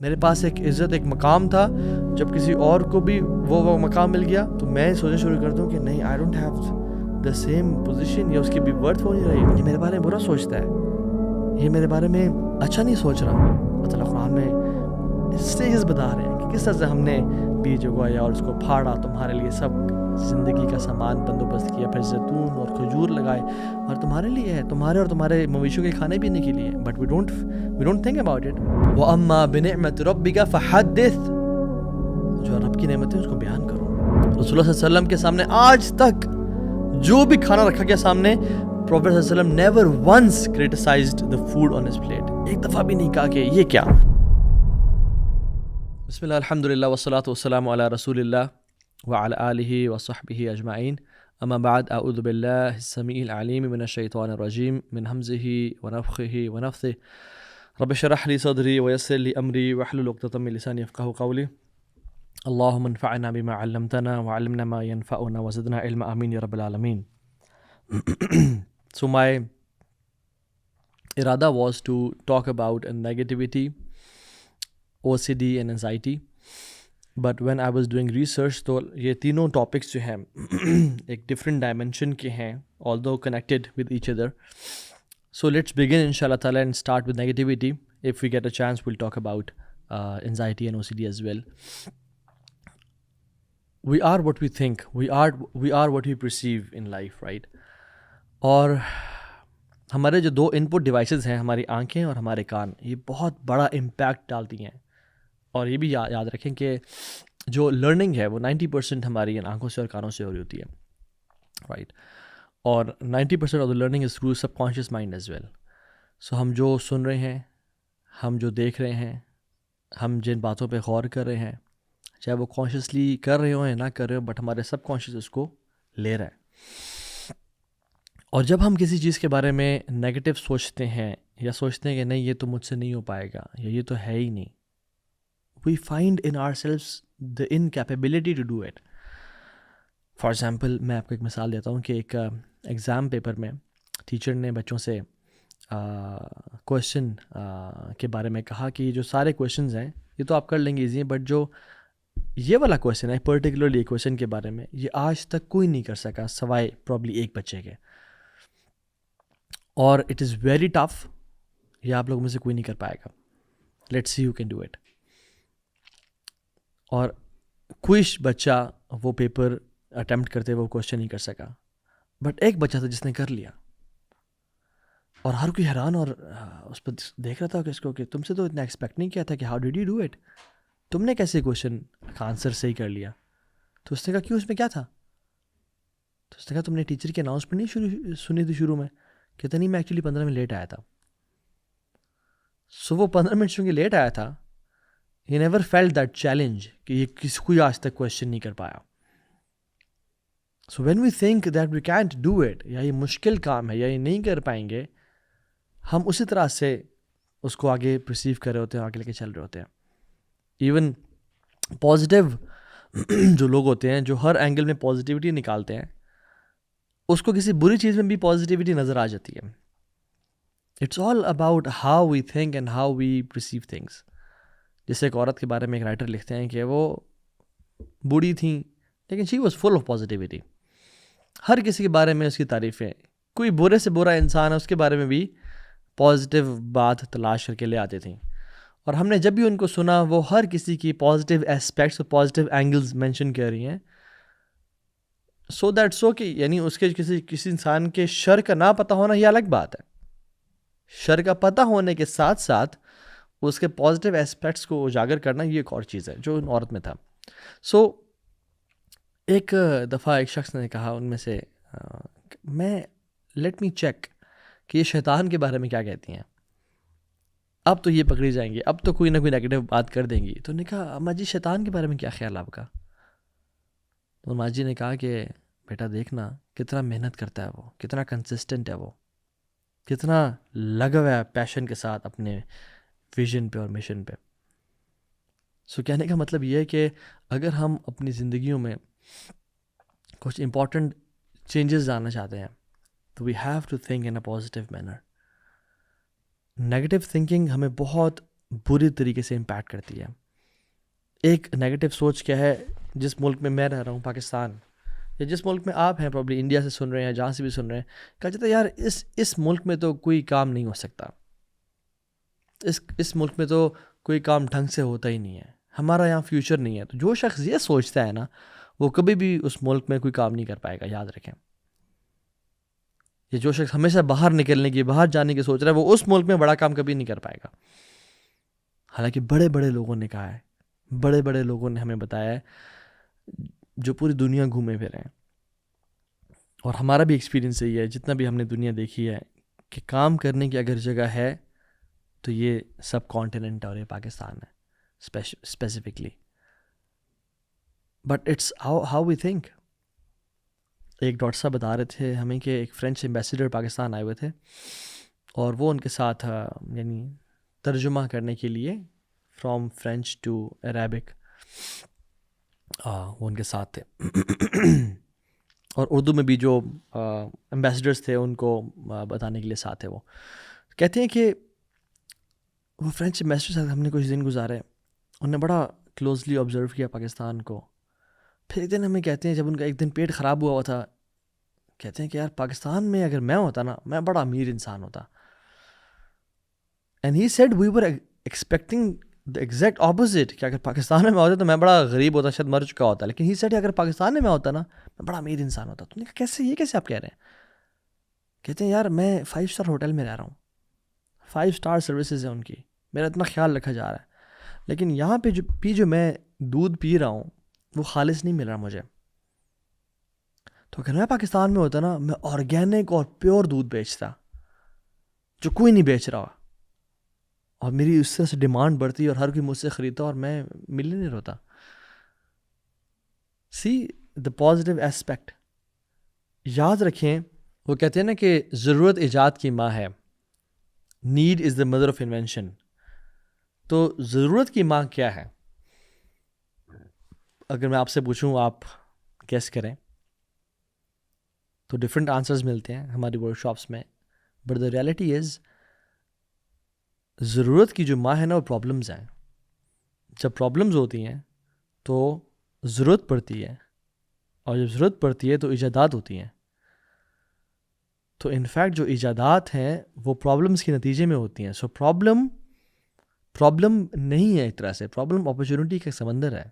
میرے پاس ایک عزت ایک مقام تھا، جب کسی اور کو بھی وہ مقام مل گیا تو میں سوچنا شروع کر دوں کہ نہیں I don't have the same position, یا اس کی بھی ورتھ ہو نہیں رہی، یہ میرے بارے میں برا سوچتا ہے، یہ میرے بارے میں اچھا نہیں سوچ رہا۔ اللہ تعالیٰ قرآن میں اسٹیجز بتا رہے ہیں کہ کس طرح سے ہم نے بیج اگایا اور اس کو پھاڑا، تمہارے لیے سب زندگی کا سامان بندوبست کیا، پھر زیتون اور کھجور لگائے اور تمہارے لیے ہے، تمہارے اور تمہارے مویشیوں کے کھانے پینے کے لیے، but we don't think about it. وَأَمَّا بِنِعْمَةِ رَبِّكَ فَحَدِّثْ، جو رب کی نعمتیں اس کو بیان کرو۔ رسول اللہ صلی اللہ علیہ وسلم کے سامنے آج تک جو بھی کھانا رکھا گیا سامنے، پروفیٹ صلی اللہ علیہ وسلم never once criticized the food on his plate، ایک دفعہ بھی نہیں کہا کہ یہ کیا۔ بسم اللہ الحمدللہ والصلاة والسلام علی رسول اللہ وعلی آلہ وصحبہ اجمعین، اما بعد، اعوذ باللہ السمیع العلیم من الشیطان الرجیم من ہمزہ ونفخہ ونفثہ، رب اشرح لی صدری ویسر لی امری واحلل عقدۃ من لسانی یفقہوا قولی، اللہم انفعنا بما علمتنا وعلمنا ما ينفعنا وزدنا علما، آمین یا رب العالمین۔ So my irada was to talk about negativity, OCD and anxiety, but when I was doing research تو یہ تینوں ٹاپکس جو ہیں ایک ڈفرینٹ ڈائمینشن کے ہیں although connected with each other. So let's begin inshallah ta'ala and start with negativity. If we get a chance we'll talk about anxiety and OCD as well. We are what we think, we are what we perceive in life, right? اور ہمارے جو دو ان پٹ devices ہیں، ہماری آنکھیں اور ہمارے کان، یہ بہت بڑا امپیکٹ ڈالتی ہیں۔ اور یہ بھی یاد رکھیں کہ جو لرننگ ہے وہ 90% ہماری آنکھوں سے اور کانوں سے ہو رہی ہوتی ہے، رائٹ؟ اور 90% of the learning is through subconscious mind as well. So ہم جو سن رہے ہیں، ہم جو دیکھ رہے ہیں، ہم جن باتوں پہ غور کر رہے ہیں، چاہے وہ کانشیسلی کر رہے ہوں یا نہ کر رہے ہوں، بٹ ہمارے سب کانشیس اس کو لے رہا ہے۔ اور جب ہم کسی چیز کے بارے میں نیگیٹو سوچتے ہیں یا سوچتے ہیں کہ نہیں یہ تو مجھ سے نہیں ہو پائے گا یا یہ تو ہے ہی نہیں، we find in ourselves the incapability to do it. For example، میں آپ کو ایک مثال دیتا ہوں کہ ایک ایگزام پیپر میں ٹیچر نے بچوں سے کویشچن کے بارے میں کہا کہ یہ جو سارے کویشچنز ہیں یہ تو آپ کر لیں گے ایزی ہیں، بٹ جو یہ والا کویشچن ہے پرٹیکولرلی کویشچن کے بارے میں، یہ آج تک کوئی نہیں کر سکا سوائے پرابلی ایک بچے کے، اور اٹ از ویری ٹف، یہ آپ لوگوں میں سے کوئی نہیں کر پائے گا، let's see you can do it. اور کوئی بچہ وہ پیپر اٹیمپٹ کرتے وہ کویشچن نہیں کر سکا، بٹ ایک بچہ تھا جس نے کر لیا، اور ہر کوئی حیران اور اس پہ دیکھ رہا تھا کہ اس کو کہ تم سے تو اتنا ایکسپیکٹ نہیں کیا تھا کہ how did you do it, تم نے کیسے کویشچن کا آنسر صحیح کر لیا؟ تو اس نے کہا کیوں، اس میں کیا تھا؟ تو اس نے کہا تم نے ٹیچر کی اناؤنسمنٹ نہیں سنی تھی شروع میں؟ کہتے نہیں، میں ایکچولی 15 منٹ لیٹ آیا تھا۔ سو وہ 15 منٹ چونکہ لیٹ آیا تھا، he never felt that challenge کہ یہ کسی کوئی آج تک کویشچن نہیں کر پایا۔ So when we think that we can't do it، یا یہ مشکل کام ہے یا یہ نہیں کر پائیں گے، ہم اسی طرح سے اس کو آگے پرسیو کر رہے ہوتے ہیں، آگے لے کے چل رہے ہوتے ہیں۔ ایون پازیٹیو جو لوگ ہوتے ہیں جو ہر اینگل میں پازیٹیوٹی نکالتے ہیں، اس کو کسی بری چیز میں بھی پازیٹیوٹی نظر آ جاتی ہے۔ It's all about how we think and how we perceive things. جیسے ایک عورت کے بارے میں ایک رائٹر لکھتے ہیں کہ وہ بوڑھی تھیں لیکن she was full of positivity, ہر کسی کے بارے میں اس کی تعریفیں، کوئی برے سے برا انسان ہے اس کے بارے میں بھی پازیٹیو بات تلاش کر کے لے آتے تھیں، اور ہم نے جب بھی ان کو سنا وہ ہر کسی کی پازیٹیو اسپیکٹس اور پازیٹیو اینگلز مینشن کر رہی ہیں، سو دیٹ سو کہ یعنی اس کے کسی انسان کے شر کا نہ پتہ ہونا یہ الگ بات ہے، شر کا پتہ ہونے کے ساتھ ساتھ اس کے پازیٹیو اسپیکٹس کو اجاگر کرنا یہ ایک اور چیز ہے جو ان عورت میں تھا۔ سو ایک دفعہ ایک شخص نے کہا ان میں سے، میں لیٹ می چیک کہ یہ شیطان کے بارے میں کیا کہتی ہیں، اب تو یہ پکڑی جائیں گی، اب تو کوئی نہ کوئی نیگیٹو بات کر دیں گی۔ تو نے کہا اماں جی شیطان کے بارے میں کیا خیال آپ کا؟ تو اماں جی نے کہا کہ بیٹا دیکھنا کتنا محنت کرتا ہے وہ، کتنا کنسسٹنٹ ہے وہ، کتنا لگا ہوا ہے پیشن کے ساتھ اپنے ویژن پہ اور مشن پہ۔ سو کہنے کا مطلب یہ ہے کہ اگر ہم اپنی زندگیوں میں کچھ امپورٹنٹ چینجز لانا چاہتے ہیں تو we have to think in a positive manner. Negative thinking ہمیں بہت بری طریقے سے امپیکٹ کرتی ہے. ایک نیگیٹو سوچ کیا ہے, جس ملک میں میں رہ رہا ہوں پاکستان, یا جس ملک میں آپ ہیں پرابلی انڈیا سے سن رہے ہیں یا جہاں سے بھی سن رہے ہیں, کہا جاتا ہے یار اس ملک میں تو کوئی کام نہیں ہو سکتا, اس ملک میں تو کوئی کام ڈھنگ سے ہوتا ہی نہیں ہے, ہمارا یہاں فیوچر نہیں ہے. تو جو شخص یہ سوچتا ہے نا, وہ کبھی بھی اس ملک میں کوئی کام نہیں کر پائے گا, یاد رکھیں. یہ جو شخص ہمیشہ باہر نکلنے کی, باہر جانے کی سوچ رہا ہے, وہ اس ملک میں بڑا کام کبھی نہیں کر پائے گا. حالانکہ بڑے بڑے لوگوں نے کہا ہے, بڑے بڑے لوگوں نے ہمیں بتایا ہے, جو پوری دنیا گھومے پھرے ہیں, اور ہمارا بھی ایکسپیرینس یہی ہے, جتنا بھی ہم نے دنیا دیکھی ہے, کہ کام کرنے کی اگر جگہ ہے تو یہ سب کانٹیننٹ اور یہ پاکستان ہے specifically. But it's how we think. ایک ڈاکٹر صاحب بتا رہے تھے ہمیں کہ ایک فرینچ ایمبیسیڈر پاکستان آئے ہوئے تھے, اور وہ ان کے ساتھ یعنی ترجمہ کرنے کے لیے فرام فرینچ ٹو عربک وہ ان کے ساتھ تھے, اور اردو میں بھی جو ایمبیسیڈرس تھے ان کو بتانے کے لیے ساتھ تھے. وہ کہتے ہیں کہ وہ فرینچ ایمبیسیڈر ساتھ ہم نے کچھ دن گزارے, انہوں نے بڑا کلوزلی آبزرو کیا پاکستان کو. پھر ایک دن ہمیں کہتے ہیں, جب ان کا ایک دن پیٹ خراب ہوا تھا, کہتے ہیں کہ یار پاکستان میں اگر میں ہوتا نا, میں بڑا امیر انسان ہوتا. And he said we were expecting the exact opposite, کہ اگر پاکستان میں ہوتا تو میں بڑا غریب ہوتا, شاید مر چکا ہوتا. لیکن ہی سیڈ اگر پاکستان میں ہوتا نا, میں بڑا امیر انسان ہوتا. تو نے کہا کیسے, یہ کیسے آپ کہہ رہے ہیں؟ کہتے ہیں یار میں 5 اسٹار ہوٹل میں رہ رہا ہوں, 5 اسٹار سروسز ہیں ان کی, میرا اتنا خیال رکھا جا رہا ہے, لیکن یہاں پہ جو میں دودھ پی رہا ہوں وہ خالص نہیں مل رہا مجھے. تو اگر میں پاکستان میں ہوتا نا, میں آرگینک اور پیور دودھ بیچتا جو کوئی نہیں بیچ رہا, اور میری اس طرح سے ڈیمانڈ بڑھتی اور ہر کوئی مجھ سے خریدتا اور میں ملینئر ہوتا. سی دا پازیٹیو ایسپیکٹ. یاد رکھیں, وہ کہتے ہیں نا کہ ضرورت ایجاد کی ماں ہے, need is the mother of invention. تو ضرورت کی ماں کیا ہے؟ اگر میں آپ سے پوچھوں, آپ گیس کریں, تو ڈفرینٹ آنسرز ملتے ہیں ہماری ورک شاپس میں. بٹ دا ریالٹی از, ضرورت کی جو ماں ہے نا, وہ پرابلمز ہیں. جب پرابلمز ہوتی ہیں تو ضرورت پڑتی ہے, اور جب ضرورت پڑتی ہے تو ایجادات ہوتی ہیں. تو انفیکٹ جو ایجادات ہیں وہ پرابلمز کے نتیجے میں ہوتی ہیں. سو پرابلم نہیں ہے ایک طرح سے, پرابلم اپرچونٹی کا سمندر ہے.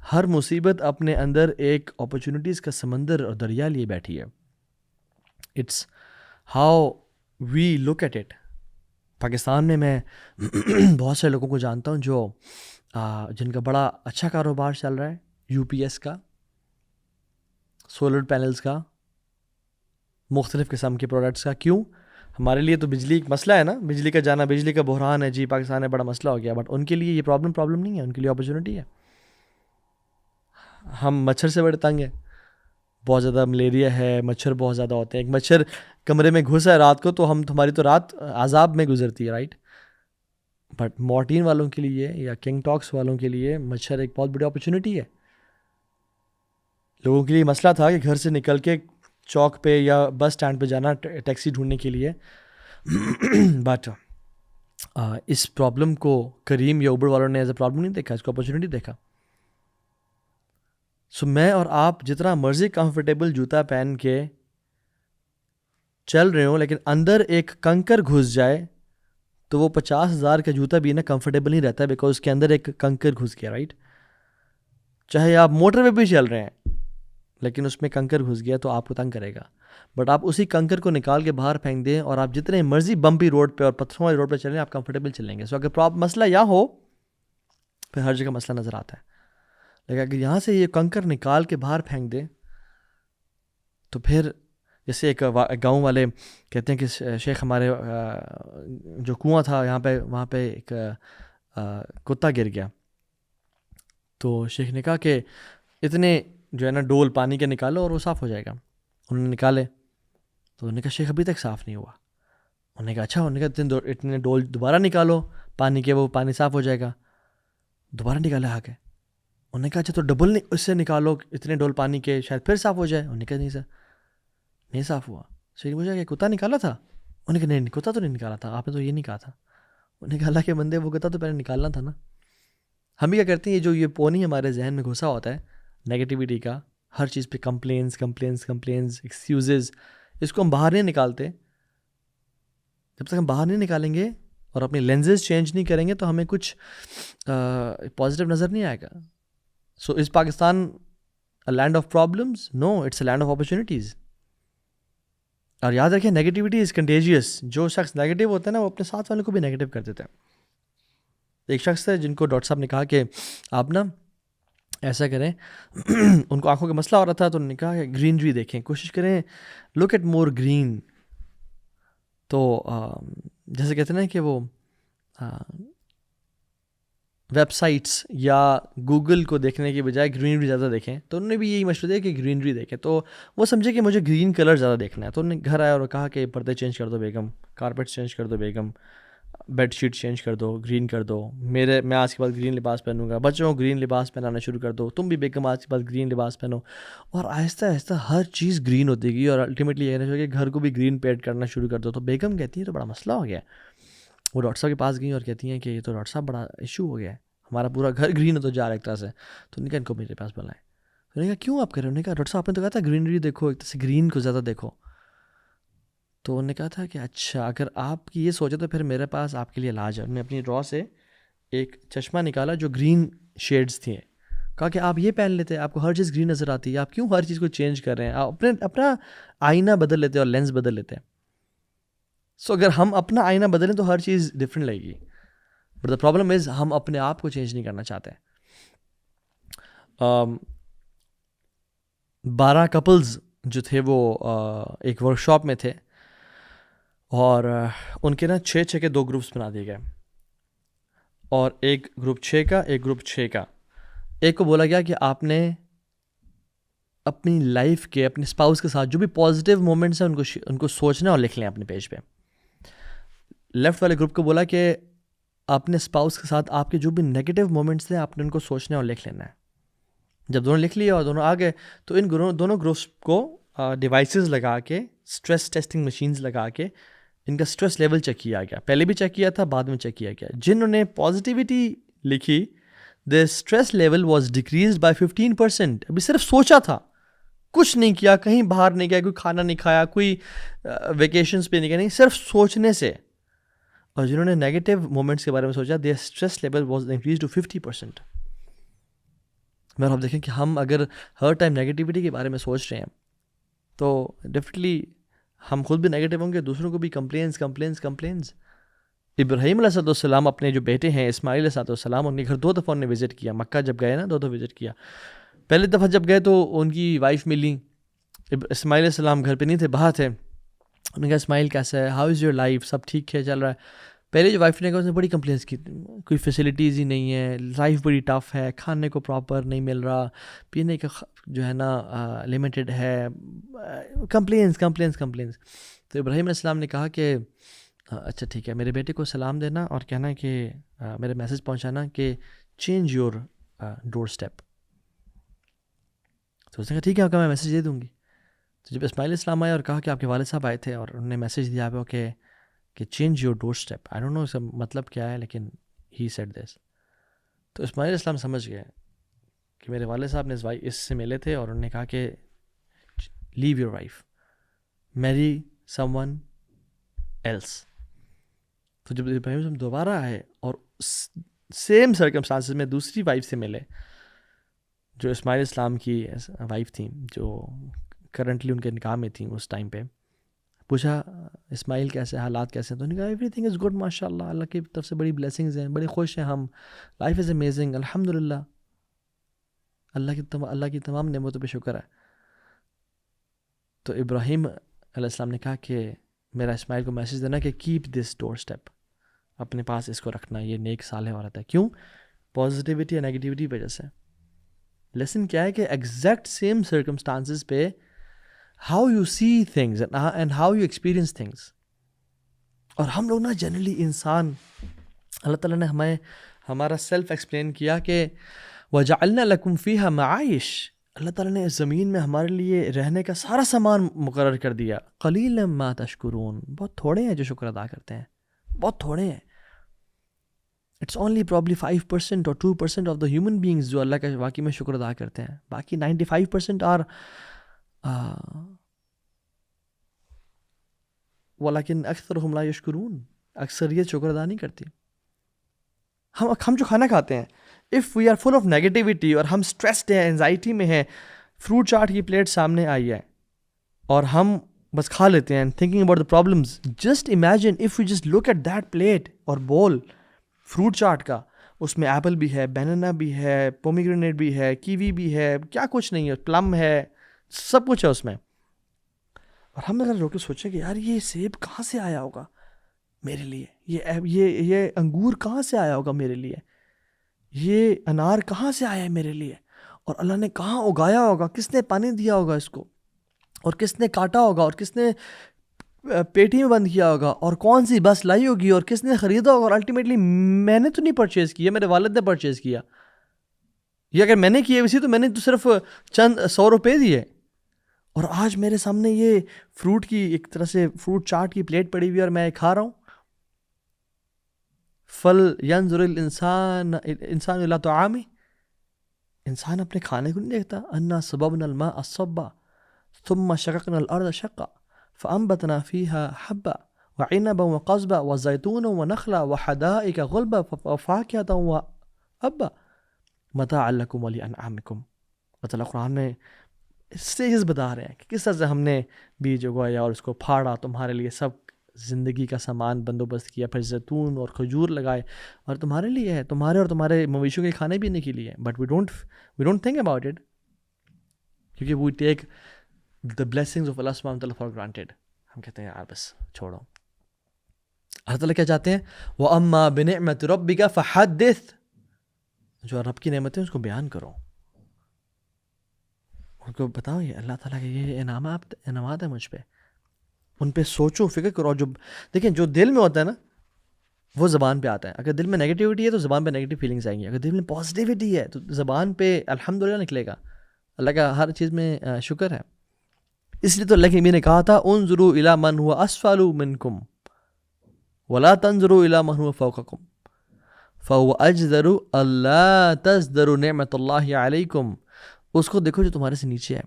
ہر مصیبت اپنے اندر ایک اپرچونٹیز کا سمندر اور دریا لیے بیٹھی ہے. It's how we look at it. Pakistan میں بہت سے لوگوں کو جانتا ہوں جو جن کا بڑا اچھا کاروبار چل رہا ہے, یو پی ایس کا, سولر پینلز کا, مختلف قسم کے پروڈکٹس کا. کیوں؟ ہمارے لیے تو بجلی ایک مسئلہ ہے نا, بجلی کا جانا, بجلی کا بحران ہے جی, پاکستان میں بڑا مسئلہ ہو گیا. بٹ ان کے لیے یہ پرابلم نہیں ہے, ان کے لیے اپرچونٹی ہے. ہم مچھر سے بڑے تنگ ہیں, بہت زیادہ ملیریا ہے, مچھر بہت زیادہ ہوتے ہیں. ایک مچھر کمرے میں گھسا ہے رات کو تو ہماری تو رات عذاب میں گزرتی ہے, رائٹ. بٹ مارٹین والوں کے لیے یا کنگ ٹاکس والوں کے لیے مچھر ایک بہت بڑی اپرچونٹی ہے. لوگوں کے لیے مسئلہ تھا کہ گھر سے نکل کے چوک پہ یا بس اسٹینڈ پہ جانا ٹیکسی ڈھونڈنے کے لیے. بٹ اس پرابلم کو کریم یا اوبر والوں نے ایز اے پرابلم نہیں دیکھا, اس کو اپرچونٹی دیکھا. سو میں اور آپ جتنا مرضی کمفرٹیبل جوتا پہن کے چل رہے ہوں, لیکن اندر ایک کنکر گھس جائے تو وہ 50,000 کا جوتا بھی نا کمفرٹیبل نہیں رہتا, بیکاز اس کے اندر ایک کنکر گھس گیا, رائٹ. چاہے آپ موٹر پہ بھی چل رہے ہیں لیکن اس میں کنکر گھس گیا تو آپ کو تنگ کرے گا. بٹ آپ اسی کنکر کو نکال کے باہر پھینک دیں اور آپ جتنے مرضی بمپی روڈ پہ اور پتھروں والی روڈ پہ چلیں, آپ کمفرٹیبل چلیں گے. سو اگر مسئلہ یہاں ہو پھر ہر جگہ مسئلہ نظر آتا ہے. لیکن اگر یہاں سے یہ کنکر نکال کے باہر پھینک دیں تو پھر جیسے ایک گاؤں والے کہتے ہیں کہ شیخ ہمارے جو کنواں تھا یہاں پہ, وہاں پہ ایک کتا گر گیا. تو شیخ نے کہا کہ اتنے جو ہے نا ڈول پانی کے نکالو اور وہ صاف ہو جائے گا. انہوں نے نکالے تو انہوں نے کہا شیخ ابھی تک صاف نہیں ہوا. انہوں نے کہا اچھا, انہوں نے کہا اتنے ڈول دوبارہ نکالو پانی کے, وہ پانی صاف ہو جائے گا. دوبارہ نکالے آ کے. انہوں نے کہا اچھا تو ڈبل اس سے نکالو اتنے ڈول پانی کے, شاید پھر صاف ہو جائے. انہوں نے کہا نہیں سر, نہیں صاف ہوا. شیخ نے پوچھا کہ کتا نکالا تھا؟ انہوں نے کہا نہیں, کتا تو نہیں نکالا تھا, آپ نے تو یہ نہیں کہا تھا. انہوں نے کہا اللہ کے بندے وہ کہتا تو پہلے نکالنا تھا نا. ہم بھی کیا کرتے ہیں, یہ جو یہ پونی ہمارے ذہن میں گھسا ہوتا ہے نیگیٹیوٹی کا, ہر چیز پہ کمپلینس ایکسکیوزز, اس کو ہم باہر نہیں نکالتے. جب تک ہم باہر نہیں نکالیں گے اور اپنی لینزز چینج نہیں کریں گے تو ہمیں کچھ پازیٹیو نظر نہیں آئے گا. So is Pakistan a land of problems? No, it's a land of opportunities. اور یاد رکھیں نیگیٹیوٹی از کنٹیجیس. جو شخص نیگیٹیو ہوتا ہے نا وہ اپنے ساتھ والوں کو بھی نیگیٹیو کر دیتا ہے. ایک شخص ہے جن کو ڈاکٹر صاحب نے کہا کہ آپ نا ایسا کریں, ان کو آنکھوں کا مسئلہ ہو رہا تھا تو انہوں نے کہا کہ گرینری دیکھیں, کوشش کریں لک ایٹ مور گرین. تو جیسے کہتے ہیں نا کہ وہ ویب سائٹس یا گوگل کو دیکھنے کی بجائے گرینری زیادہ دیکھیں, تو انہوں نے بھی یہی مشورہ دیا کہ گرینری دیکھیں. تو وہ سمجھے کہ مجھے گرین کلر زیادہ دیکھنا ہے, تو انہوں نے گھر آیا اور کہا کہ پردے چینج کر دو بیگم, کارپیٹ چینج کر دو بیگم, بیڈ شیٹ چینج کر دو, گرین کر دو, میں آج کے بعد گرین لباس پہنوں گا, بچوں کو گرین لباس پہنانا شروع کر دو, تم بھی بیگم آج کے بعد گرین لباس پہنو. اور آہستہ آہستہ ہر چیز گرین ہوتی گئی اور الٹیمیٹلی یہ کہنا چاہیے کہ گھر کو بھی گرین پینٹ کرنا شروع کر دو. تو بیگم کہتی ہیں تو بڑا مسئلہ ہو گیا. وہ ڈاکٹر صاحب کے پاس گئیں اور کہتی ہیں کہ یہ تو ڈاکٹر صاحب بڑا ایشو ہو گیا ہے, ہمارا پورا گھر گرین ہوتا جا رہا ہے ایک طرح سے. تو انہوں نے کہا ان کو میرے پاس بلائیں. تو انہوں نے کہا کیوں آپ کر رہے ہیں؟ انہوں نے کہا ڈاکٹر صاحب آپ نے تو کہا تھا گرینری دیکھو, ایک طرح سے گرین کو زیادہ دیکھو. تو انہوں نے کہا تھا کہ اچھا اگر آپ کی یہ سوچے تو پھر میرے پاس آپ کے لیے علاج ہے. انہوں نے اپنی ڈرا سے ایک چشمہ نکالا جو گرین شیڈز تھیں, کہا کہ آپ یہ پہن لیتے, آپ کو ہر چیز گرین نظر آتی ہے, آپ کیوں ہر چیز کو چینج کر رہے ہیں, آپ اپنا آئینہ بدل لیتے اور لینس بدل لیتے ہیں. سو اگر ہم اپنا آئینہ بدلیں تو ہر چیز ڈفرینٹ لگے گی. بٹ دا پرابلم از ہم اپنے آپ کو چینج نہیں کرنا چاہتے. 12 کپلز جو تھے وہ ایک ورک شاپ میں تھے اور ان کے نا 6 کے 2 گروپس بنا دیے گئے, اور ایک گروپ 6 کا ایک گروپ 6 کا. ایک کو بولا گیا کہ آپ نے اپنی لائف کے اپنے اسپاؤس کے ساتھ جو بھی پازیٹیو مومنٹس ہیں ان کو سوچنا اور لکھ لیں اپنے پیج پہ. لیفٹ والے گروپ کو بولا کہ اپنے اسپاؤس کے ساتھ آپ کے جو بھی نیگیٹیو مومنٹس ہیں آپ نے ان کو سوچنا اور لکھ لینا ہے. جب دونوں لکھ لیے اور دونوں آ گئے تو ان دونوں گروپس کو ڈیوائسز لگا کے, اسٹریس ٹیسٹنگ مشینز لگا کے ان کا اسٹریس لیول چیک کیا گیا. پہلے بھی چیک کیا تھا, بعد میں چیک کیا گیا. جنہوں نے پازیٹیوٹی لکھی the stress level was decreased by 15%. ابھی صرف سوچا تھا, کچھ نہیں کیا, کہیں باہر نہیں گیا, کوئی کھانا نہیں کھایا, کوئی ویکیشنز پہ نہیں گیا, نہیں, صرف سوچنے سے. اور جنہوں نے نیگیٹیو مومنٹس کے بارے میں سوچا their stress level was increased to 50%. میں آپ دیکھیں کہ ہم اگر ہر ٹائم نیگیٹیوٹی کے بارے میں سوچ رہے ہیں تو ڈیفینیٹلی ہم خود بھی نیگیٹیو ہوں گے, دوسروں کو بھی کمپلینس. ابراہیم علیہ السلام اپنے جو بیٹے ہیں اسماعیل علیہ السلام, ان کے گھر 2 دفعہ انہوں نے وزٹ کیا. مکہ جب گئے نا 2 دفعہ وزٹ کیا. پہلی دفعہ جب گئے تو ان کی وائف ملی, اسماعیل علیہ السلام گھر پہ نہیں تھے, باہر تھے. انہوں نے کہا اسماعیل کیسا ہے, ہاؤ از یور لائف, سب ٹھیک ہے, چل رہا ہے. پہلے جو وائف نے کہا اس نے بڑی کمپلینس کی, کوئی فیسلٹیز ہی نہیں ہے, لائف بڑی ٹف ہے, کھانے کو پراپر نہیں مل رہا, پینے کا جو ہے نا لمیٹڈ ہے, کمپلینس. تو ابراہیم علیہ السلام نے کہا کہ اچھا ٹھیک ہے, میرے بیٹے کو سلام دینا اور کہنا کہ میرے میسیج پہنچانا کہ چینج یور ڈور اسٹیپ. تو اس نے کہا ٹھیک ہے, میں میسیج دے دوں گی. تو جب اسماعیل السلام آئے اور کہا کہ آپ کے والد صاحب آئے تھے اور انہوں نے میسیج دیا آپ کو کہ change your doorstep, I don't know اس کا مطلب کیا ہے, لیکن ہی سیڈ دس. تو اسماعیل السلام سمجھ گئے کہ میرے والد صاحب نے اس سے ملے تھے اور انہوں نے کہا کہ لیو یور وائف, میری سم ون ایلس. تو جب ابراہیم دوبارہ آئے اور سیم سرکمسٹانسز میں دوسری وائف سے ملے جو اسماعیل السلام کی وائف تھیں, جو کرنٹلی ان کے نکاح میں تھیں اس ٹائم پہ, پوچھا اسماعیل کیسے, حالات کیسے ہیں؟ تو انہوں نے کہا ایوری تھنگ از گڈ, ماشاء اللہ, اللہ کی طرف سے بڑی بلیسنگز ہیں, بڑے خوش ہیں ہم, لائف از امیزنگ, الحمد للہ, اللہ کی تمام نعمتوں پہ شکر ہے. تو ابراہیم علیہ السلام نے کہا کہ میرا اسماعیل کو میسیج دینا کہ کیپ دس ڈور اسٹیپ, اپنے پاس اس کو رکھنا, یہ نیک صالح عورت ہے. کیوں؟ پازیٹیوٹی یا نیگیٹیوٹی کی وجہ سے. لیسن کیا ہے کہ ایگزیکٹ سیم سرکمسٹانسز پہ how you see things and how you experience things. اور ہم لوگ نا جنرلی انسان, اللہ تعالیٰ نے ہمارا سیلف ایکسپلین کیا کہ وَجَعَلْنَا لَكُمْ فِيهَا مَعَائِشْ, اللہ تعالیٰ نے اس زمین میں ہمارے لیے رہنے کا سارا سامان مقرر کر دیا. قَلِيلًا مَا تَشْكُرُونَ, بہت تھوڑے ہیں جو شکر ادا کرتے ہیں, بہت تھوڑے ہیں. اٹس اونلی پرابلی 5% اور 2% آف دا ہیومن بینگز جو اللہ کا واقعی میں شکر ادا کرتے ہیں. باقی 95% آر ولیکن اکثرہم لا یشکرون. اکثریت شکر ادا نہیں کرتی. ہم جو کھانا کھاتے ہیں, if we are full of negativity اور ہم اسٹریسڈ ہیں, انزائٹی میں ہیں, فروٹ چاٹ کی پلیٹ سامنے آئی ہے اور ہم بس کھا لیتے ہیں, thinking about the problems. Just imagine if you just look at that plate اور بول فروٹ چاٹ کا, اس میں ایپل بھی ہے, بینانا بھی ہے, پومیگرینیٹ بھی ہے, کیوی بھی ہے, کیا کچھ نہیں ہے, پلم ہے, سب کچھ ہے اس میں. اور ہم اگر روک کے سوچیں کہ یار یہ سیب کہاں سے آیا ہوگا میرے لیے, یہ انگور کہاں سے آیا ہوگا میرے لیے, یہ انار کہاں سے آیا ہے میرے لیے, اور اللہ نے کہاں اگایا ہوگا, کس نے پانی دیا ہوگا اس کو, اور کس نے کاٹا ہوگا, اور کس نے پیٹی میں بند کیا ہوگا, اور کون سی بس لائی ہوگی, اور کس نے خریدا ہوگا. اور الٹیمیٹلی میں نے تو نہیں پرچیز کیا, میرے والد نے پرچیز کیا. یہ اگر میں نے کیے ویسی تو میں نے تو صرف چند 100 روپے دیے, اور آج میرے سامنے یہ فروٹ کی ایک طرح سے فروٹ چاٹ کی پلیٹ پڑی ہوئی ہے اور میں کھا رہا ہوں. فل ینظر الانسان الی طعامہ, انسان اپنے کھانے کو نہیں دیکھتا. انا صببنا الماء صبا ثم شققنا الارض شقا فانبتنا فيها حبا وعنبا وقضبا وزيتونا ونخلا وحدائق غلبا وفاكهة وابا متاعا لكم ولانعامكم. مطلب قرآن میں اسٹیجز بتا رہے ہیں کہ کس طرح سے ہم نے بیج اگایا اور اس کو پھاڑا, تمہارے لیے سب زندگی کا سامان بندوبست کیا, پھر زیتون اور کھجور لگائے, اور تمہارے لیے ہے, تمہارے اور تمہارے مویشیوں کے کھانے پینے کے لیے. But we don't think about it, کیونکہ we take the blessings of Allah subhanahu wa ta'ala for granted. ہم کہتے ہیں یار بس چھوڑو. اللہ تعالیٰ کیا چاہتے ہیں, وَأَمَّا بِنِعْمَةِ رَبِّكَ فَحَدِّثْ, جو رب کی نعمتیں اس کو بیان کرو, ان کو بتاؤ یہ اللہ تعالیٰ کے یہ انعامات ہیں مجھ پہ, ان پہ سوچو, فکر کرو. جو دیکھیں جو دل میں ہوتا ہے نا وہ زبان پہ آتا ہے. اگر دل میں نیگیٹیوٹی ہے تو زبان پہ نیگیٹیو فیلنگس آئیں گی. اگر دل میں پازیٹیوٹی ہے تو زبان پہ الحمدللہ نکلے گا. اللہ کا ہر چیز میں شکر ہے. اس لیے تو اللہ کے نبی نے کہا تھا انظروا الی من هو اسفل منکم ولا تنظروا الی من هو فوقکم فهو اجدر الا تزدروا نعمت اللہ علیکم. اس کو دیکھو جو تمہارے سے نیچے ہے,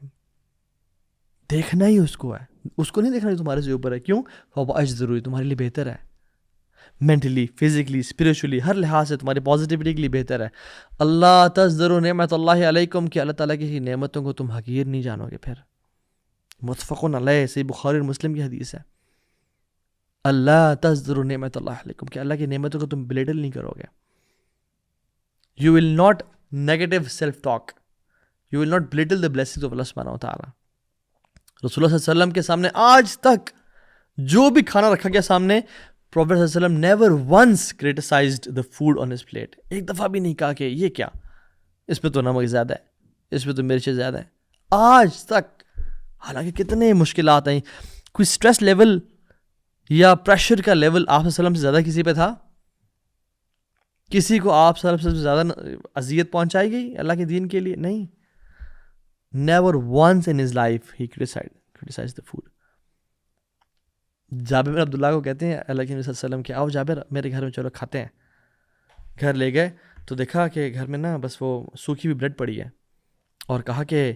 دیکھنا ہی اس کو ہے, اس کو نہیں دیکھنا جو تمہارے سے اوپر ہے. کیوں؟ فهو اجدر, تمہارے لیے بہتر ہے, مینٹلی, فزیکلی, اسپریچولی, ہر لحاظ سے تمہاری پازیٹیوٹی کے لیے بہتر ہے. اللہ تزدروا نعمت اللہ علیکم, کہ اللہ تعالیٰ کی نعمتوں کو تم حقیر نہیں جانو گے. پھر متفقن علیہ, صحیح بخاری اور مسلم کی حدیث ہے, اللہ تزدروا نعمت اللہ علیکم, کہ اللہ کی نعمتوں کو تم بلیٹل نہیں کرو گے. You will not negative self talk, you will not belittle the blessings of اللہ سبحانہ و تعالیٰ. رسول اللہ صلی اللہ علیہ وسلم کے سامنے آج تک جو بھی کھانا رکھا گیا سامنے, پروفیٹ صلی اللہ علیہ وسلم never once criticized the food on his plate. ایک دفعہ بھی نہیں کہا کہ یہ کیا, اس پہ تو نمک زیادہ ہے, اس پہ تو مرچیں زیادہ ہیں. آج تک, حالانکہ کتنے مشکلات ہیں, کوئی سٹریس لیول یا پریشر کا لیول آپ صلی اللہ علیہ وسلم سے زیادہ کسی پہ تھا؟ کسی کو آپ صلی اللہ علیہ وسلم سے زیادہ اذیت پہنچائی گئی اللہ کے دین کے لیے؟ نہیں. Never once in his life he criticized the food. جابر بن عبداللہ کو کہتے ہیں اللہ کے نبی صلی اللہ علیہ وسلم کہ آؤ جابر میرے گھر میں چلو کھاتے ہیں. گھر لے گئے تو دیکھا کہ گھر میں نا بس وہ سوکھی ہوئی بریڈ پڑی ہے, اور کہا کہ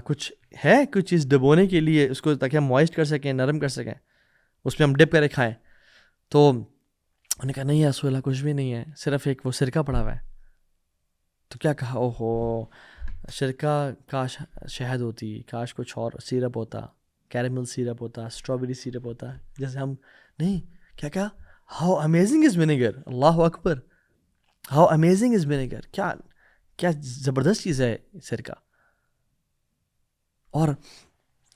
کچھ ہے کچھ چیز ڈبونے کے لیے اس کو, تاکہ ہم موائسٹ کر سکیں, نرم کر سکیں, اس میں ہم ڈپ کرے کھائیں. تو انہوں نے کہا نہیں رسول اللہ کچھ بھی نہیں ہے, صرف ایک وہ سرکہ پڑا ہوا ہے. تو کیا کہا, اوہو سرکہ, کاش شہد ہوتی, کاش کچھ اور سیرپ ہوتا, کیرمل سیرپ ہوتا, اسٹرابیری سیرپ ہوتا, جیسے ہم نہیں. کیا کہا, how amazing is vinegar, Allah Akbar, how amazing is vinegar, کیا زبردست چیز ہے سرکہ. اور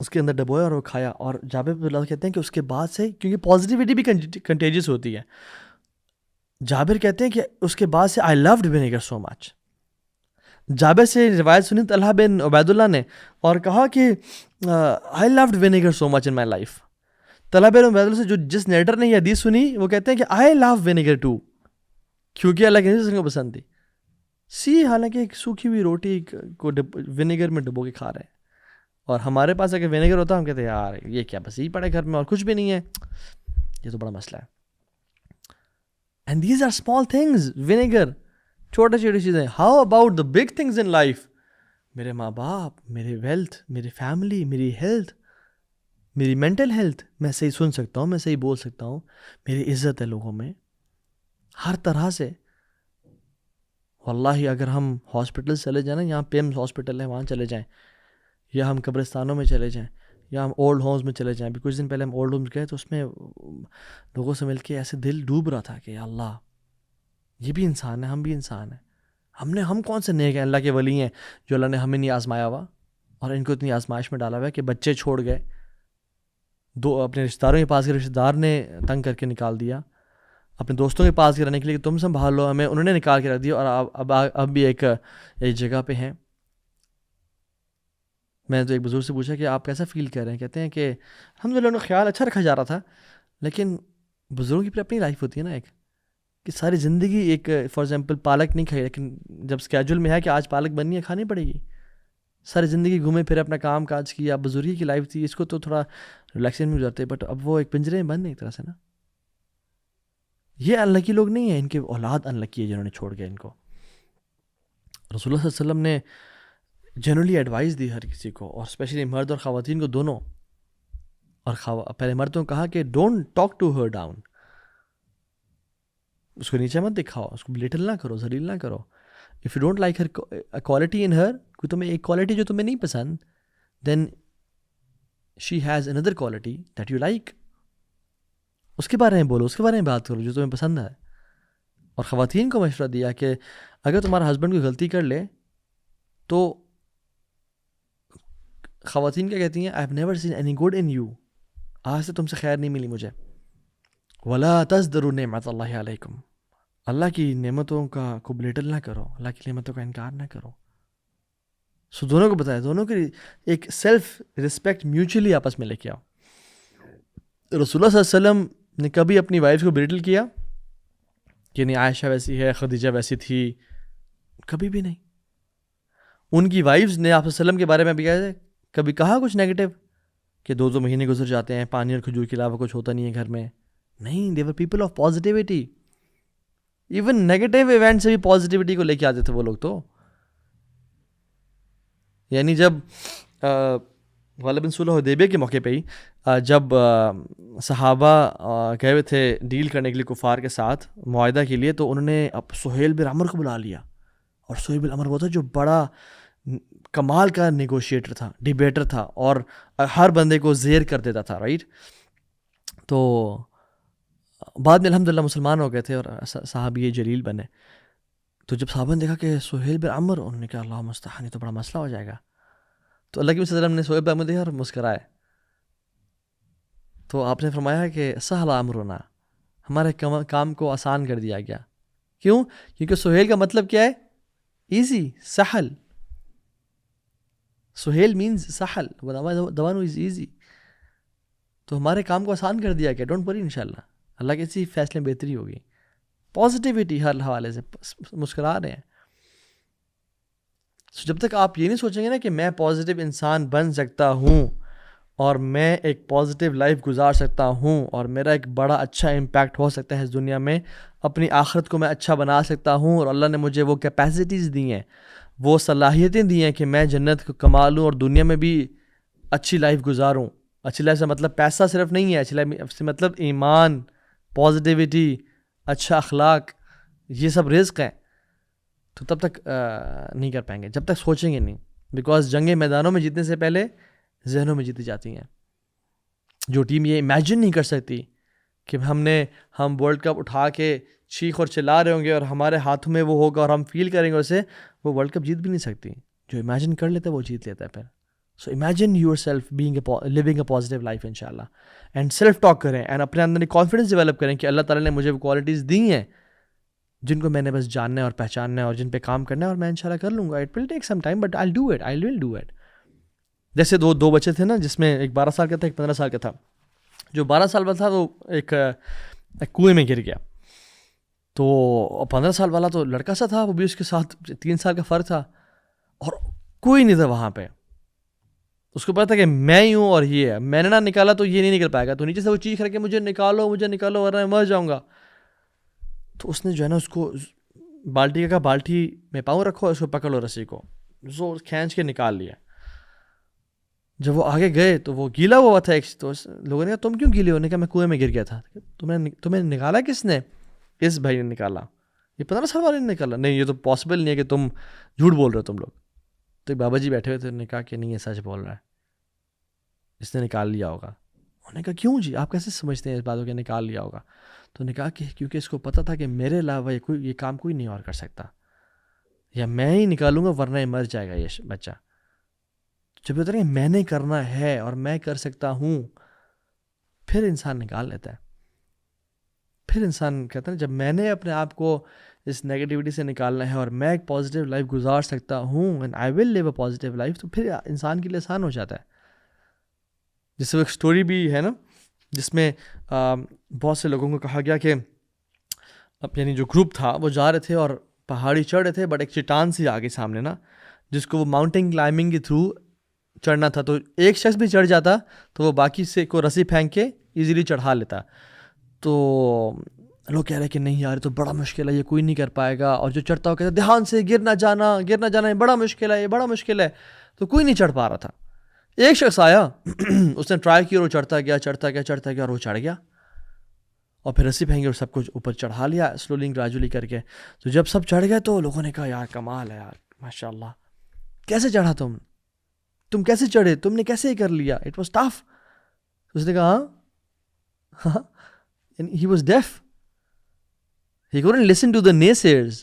اس کے اندر ڈبویا اور وہ کھایا. اور جابر بن عبداللہ کہتے ہیں کہ اس کے بعد سے, کیونکہ پازیٹیوٹی بھی کنٹیجس ہوتی ہے, جابر کہتے ہیں کہ اس کے بعد سے آئی لوڈ ونیگر سو مچ. جابر سے روایت سنی طلحہ بن عبید اللہ نے, اور کہا کہ I loved vinegar so much in my life. طلحہ بن عبید اللہ سے جو جس نیٹر نے یہ حدیث سنی وہ کہتے ہیں کہ آئی لو ونیگر ٹو, کیونکہ اللہ کے نبی کو پسند تھی. حالانکہ ایک سوکھی ہوئی روٹی کو ونیگر میں ڈبو کے کھا رہے ہیں, اور ہمارے پاس اگر ونیگر ہوتا ہم کہتے ہیں یار یہ کیا, بس یہی پڑے گھر میں اور کچھ بھی نہیں ہے. یہ تو بڑا مسئلہ ہے. And these are small things. Vinegar, چھوٹی چھوٹی چیزیں. How about the big things in life? میرے ماں باپ, میرے ویلتھ, میری فیملی, میری ہیلتھ, میری مینٹل ہیلتھ. میں صحیح سن سکتا ہوں, میں صحیح بول سکتا ہوں, میری عزت ہے لوگوں میں, ہر طرح سے. واللہ اگر ہم ہاسپٹل چلے جائیں نا, یہاں پیمز ہاسپٹل ہے, وہاں چلے جائیں, یا ہم قبرستانوں میں چلے جائیں, یا ہم اولڈ ہومز میں چلے جائیں. ابھی کچھ دن پہلے ہم اولڈ ہومز گئے تو اس میں لوگوں سے مل کے ایسے دل ڈوب رہا تھا کہ اللہ, یہ بھی انسان ہے, ہم بھی انسان ہیں. ہم کون سے نیک ہیں, اللہ کے ولی ہیں جو اللہ نے ہمیں نہیں آزمایا ہوا, اور ان کو اتنی آزمائش میں ڈالا ہوا ہے کہ بچے چھوڑ گئے, دو اپنے رشتہ داروں کے پاس کے رشتہ دار نے تنگ کر کے نکال دیا, اپنے دوستوں کے پاس کے رہنے کے لیے کہ تم سنبھال لو ہمیں, انہوں نے نکال کے رکھ دیا. اور اب بھی ایک جگہ پہ ہیں. میں نے تو ایک بزرگ سے پوچھا کہ آپ کیسا فیل کر رہے ہیں؟ کہتے ہیں کہ الحمدللہ انہوں خیال اچھا رکھا جا رہا تھا, لیکن بزرگوں کی پھر اپنی لائف ہوتی ہے نا ایک, کہ ساری زندگی ایک فار ایگزامپل پالک نہیں کھائی, لیکن جب اسکیجول میں ہے کہ آج پالک بننی ہے, کھانی پڑے گی. ساری زندگی گھومے پھر اپنا کام کاج کیا, بزرگی کی لائف تھی, اس کو تو تھوڑا ریلیکسن میں گزارتے, بٹ اب وہ ایک پنجرے میں بند ہے ایک طرح سے نا. یہ انلکی لوگ نہیں ہیں, ان کے اولاد انلکی ہے جنہوں نے چھوڑ گیا ان کو. رسول اللہ صلی اللہ علیہ وسلم نے جنرلی ایڈوائز دی ہر کسی کو, اور اسپیشلی مرد اور خواتین کو دونوں. اور پہلے مردوں کو کہا کہ don't talk to her down, اس کو نیچے مت دکھاؤ, اس کو بلیٹل نہ کرو, ذلیل نہ کرو. If you don't like her quality in her, کوئی تمہیں ایک کوالٹی جو تمہیں نہیں پسند, دین شی ہیز اندر کوالٹی دیٹ یو لائک. اس کے بارے میں بولو, اس کے بارے میں بات کرو جو تمہیں پسند ہے. اور خواتین کو مشورہ دیا کہ اگر تمہارا ہسبینڈ کوئی غلطی کر لے تو خواتین کیا کہتی ہیں, I have never seen any good in you, آج سے تم سے خیر نہیں ملی مجھے. ولا تزدروا نعمت اللہ علیکم, اللہ کی نعمتوں کا کو بلیٹل نہ کرو, اللہ کی نعمتوں کا انکار نہ کرو. سو دونوں کو بتایا, دونوں کی ایک سیلف رسپیکٹ میوچلی آپس میں لے کے آؤ. رسول اللہ صلی اللہ علیہ وسلم نے کبھی اپنی وائف کو بلیٹل کیا کہ نہیں عائشہ ویسی ہے, خدیجہ ویسی تھی؟ کبھی بھی نہیں. ان کی وائفز نے آپ صلی اللہ علیہ وسلم کے بارے میں کبھی کہا کچھ نیگیٹو کہ 2 مہینے گزر جاتے ہیں, پانی اور کھجور کے علاوہ کچھ ہوتا نہیں ہے گھر میں؟ نہیں, they were people of positivity. Even negative event سے بھی پازیٹیوٹی کو لے کے آتے تھے وہ لوگ تو. یعنی جب غالباً صلح حدیبیہ کے موقع پہ ہی جب صحابہ گئے ہوئے تھے ڈیل کرنے کے لیے کفار کے ساتھ معاہدہ کے لیے, تو انہوں نے سہیل بن عمرو کو بلا لیا. اور سہیل بن عمرو وہ تھا جو بڑا کمال کا نیگوشیٹر تھا, ڈیبیٹر تھا, اور ہر بندے کو زیر کر دیتا تھا, رائٹ. تو بعد میں الحمدللہ مسلمان ہو گئے تھے اور صحابی جلیل بنے. تو جب صحابہ نے دیکھا کہ سہیل بن عمرو, انہوں نے کہا اللہ مستعان, یہ تو بڑا مسئلہ ہو جائے گا. تو اللہ کے نبی صلی اللہ علیہ وسلم نے سہیل بن عمرو دیکھا اور مسکرائے. تو آپ نے فرمایا کہ سہل امرنا, ہمارے کام کو آسان کر دیا گیا. کیوں؟ کیونکہ سہیل کا مطلب کیا ہے؟ ایزی, سہل. سہیل مینز سہل, the one who is easy. تو ہمارے کام کو آسان کر دیا گیا. ڈونٹ وری, انشاءاللہ اللہ کے اسی فیصلے میں بہتری ہوگی. پازیٹیوٹی ہر حوالے سے, مسکرا رہے ہیں. جب تک آپ یہ نہیں سوچیں گے نا کہ میں پازیٹیو انسان بن سکتا ہوں, اور میں ایک پازیٹیو لائف گزار سکتا ہوں, اور میرا ایک بڑا اچھا امپیکٹ ہو سکتا ہے اس دنیا میں, اپنی آخرت کو میں اچھا بنا سکتا ہوں, اور اللہ نے مجھے وہ کیپیسٹیز دی ہیں, وہ صلاحیتیں دی ہیں کہ میں جنت کو کما لوں اور دنیا میں بھی اچھی لائف گزاروں. اچھی لائف سے مطلب پیسہ صرف نہیں ہے, اچھی لائف سے مطلب ایمان, پازیٹیوٹی, اچھا اخلاق, یہ سب رزق ہیں. تو تب تک نہیں کر پائیں گے جب تک سوچیں گے نہیں, بیکاز جنگیں میدانوں میں جیتنے سے پہلے ذہنوں میں جیتی جاتی ہیں. جو ٹیم یہ امیجن نہیں کر سکتی کہ ہم ورلڈ کپ اٹھا کے چیخ اور چلا رہے ہوں گے اور ہمارے ہاتھوں میں وہ ہوگا اور ہم فیل کریں گے اسے, وہ ورلڈ کپ جیت بھی نہیں سکتی. جو امیجن کر لیتا ہے وہ جیت لیتا ہے پھر. So imagine your self living a positive life انشاءاللہ, اینڈ سیلف ٹاک کریں, اینڈ اپنے اندر ایک کانفیڈنس ڈیولپ کریں کہ اللہ تعالیٰ نے مجھے وہ کوالٹیز دی ہیں جن کو میں نے بس جاننا ہے اور پہچاننا ہے اور جن پہ کام کرنا ہے, اور میں انشاءاللہ کر لوں گا. It will take some time but I will do it. جیسے دو بچے تھے نا, جس میں ایک 12 سال کا تھا, ایک 15 سال کا تھا. جو 12 سال والا تھا وہ ایک کنویں میں گر گیا. تو 15 سال والا تو لڑکا سا تھا, وہ بھی اس کے ساتھ 3 سال کا فرق تھا, اور کوئی نہیں تھا وہاں پہ. اس کو پتا تھا کہ میں ہی ہوں اور یہ ہے, میں نے نہ نکالا تو یہ نہیں نکل پائے گا. تو نیچے سے وہ چیخ رہا کہ مجھے نکالو ورنہ میں مر جاؤں گا. تو اس نے جو ہے نا اس کو بالٹی کا کہا بالٹی میں پاؤں رکھو، اس کو پکڑ لو رسی کو، زور کھینچ کے نکال لیا. جب وہ آگے گئے تو وہ گیلا ہوا تھا. تو لوگوں نے کہا تم کیوں گیلے ہو؟ نے کہا میں کنویں میں گر گیا تھا. تمہیں نکالا کس نے؟ اس بھائی نے نکالا. یہ 15 سال والے نے نکالا؟ نہیں یہ تو پاسبل نہیں ہے کہ تم جھوٹ بول رہے ہو تم لوگ. تو بابا جی بیٹھے ہوئے تھے، انہوں نے کہا کہ نہیں یہ سچ بول رہا ہے، اس نے نکال لیا ہوگا. انہوں نے کہا کیوں جی، آپ کیسے سمجھتے ہیں اس بات کو کہ نکال لیا ہوگا؟ تو انہوں نے کہا کہ کیونکہ اس کو پتہ تھا کہ میرے علاوہ یہ کام کوئی نہیں اور کر سکتا، یا میں ہی نکالوں گا ورنہ یہ مر جائے گا یہ بچہ. جب بتا رہے ہیں میں نے کرنا ہے اور میں کر سکتا ہوں، پھر انسان نکال لیتا ہے. پھر انسان کہتا ہے جب میں نے اپنے آپ کو اس نیگیٹیوٹی سے نکالنا ہے اور میں ایک پازیٹیو لائف گزار سکتا ہوں، and I will live a positive life, تو پھر انسان کے لیے آسان ہو جاتا ہے. جس سے ایک سٹوری بھی ہے نا، جس میں بہت سے لوگوں کو کہا گیا کہ یعنی جو گروپ تھا وہ جا رہے تھے اور پہاڑی چڑھ رہے تھے، بٹ ایک چٹان سی آگے سامنے نا، جس کو وہ ماؤنٹین کلائمبنگ کے تھرو چڑھنا تھا. تو ایک شخص بھی چڑھ جاتا تو وہ باقی سے کو رسی پھینک کے ایزیلی چڑھا لیتا. تو لوگ کہہ رہے کہ نہیں یار تو بڑا مشکل ہے، یہ کوئی نہیں کر پائے گا. اور جو چڑھتا ہو کہتا دھیان سے، گر نہ جانا یہ بڑا مشکل ہے، یہ بڑا مشکل ہے. تو کوئی نہیں چڑھ پا رہا تھا. ایک شخص آیا اس نے ٹرائی کیا اور وہ چڑھتا گیا اور وہ چڑھ گیا، اور پھر رسی پھینکی اور سب کچھ اوپر چڑھا لیا سلولی گریجولی کر کے. تو جب سب چڑھ گئے تو لوگوں نے کہا یار کمال ہے یار، ماشاء اللہ، کیسے چڑھا تم کیسے چڑھے، تم نے کیسے کر لیا، اٹ واز ٹف. اس نے کہا ہاں he was deaf, he couldn't listen to the naysayers.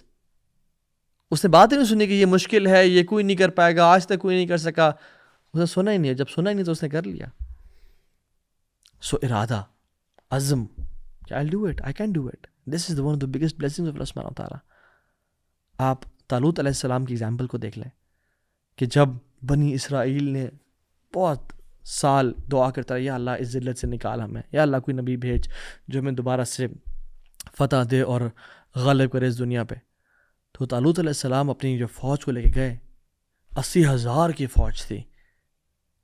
اس نے بات ہی نہیں سنی کہ یہ مشکل ہے، یہ کوئی نہیں کر پائے گا، آج تک کوئی نہیں کر سکا. اس نے سنا ہی نہیں. جب سنا ہی نہیں تو اس نے کر لیا. سو ارادہ، عزم کہ I'll do it, I can do it. This is one of the biggest blessings of Allah subhanahu wa ta'ala. آپ طالوت علیہ السلام کی ایگزامپل کو دیکھ لیں کہ جب بنی اسرائیل نے بہت سال دعا کرتا رہا، یا اللہ اس ذلت سے نکال ہمیں، یا اللہ کوئی نبی بھیج جو ہمیں دوبارہ سے فتح دے اور غالب کرے اس دنیا پہ. تو طالوت علیہ السلام اپنی جو فوج کو لے کے گئے، 80,000 کی فوج تھی،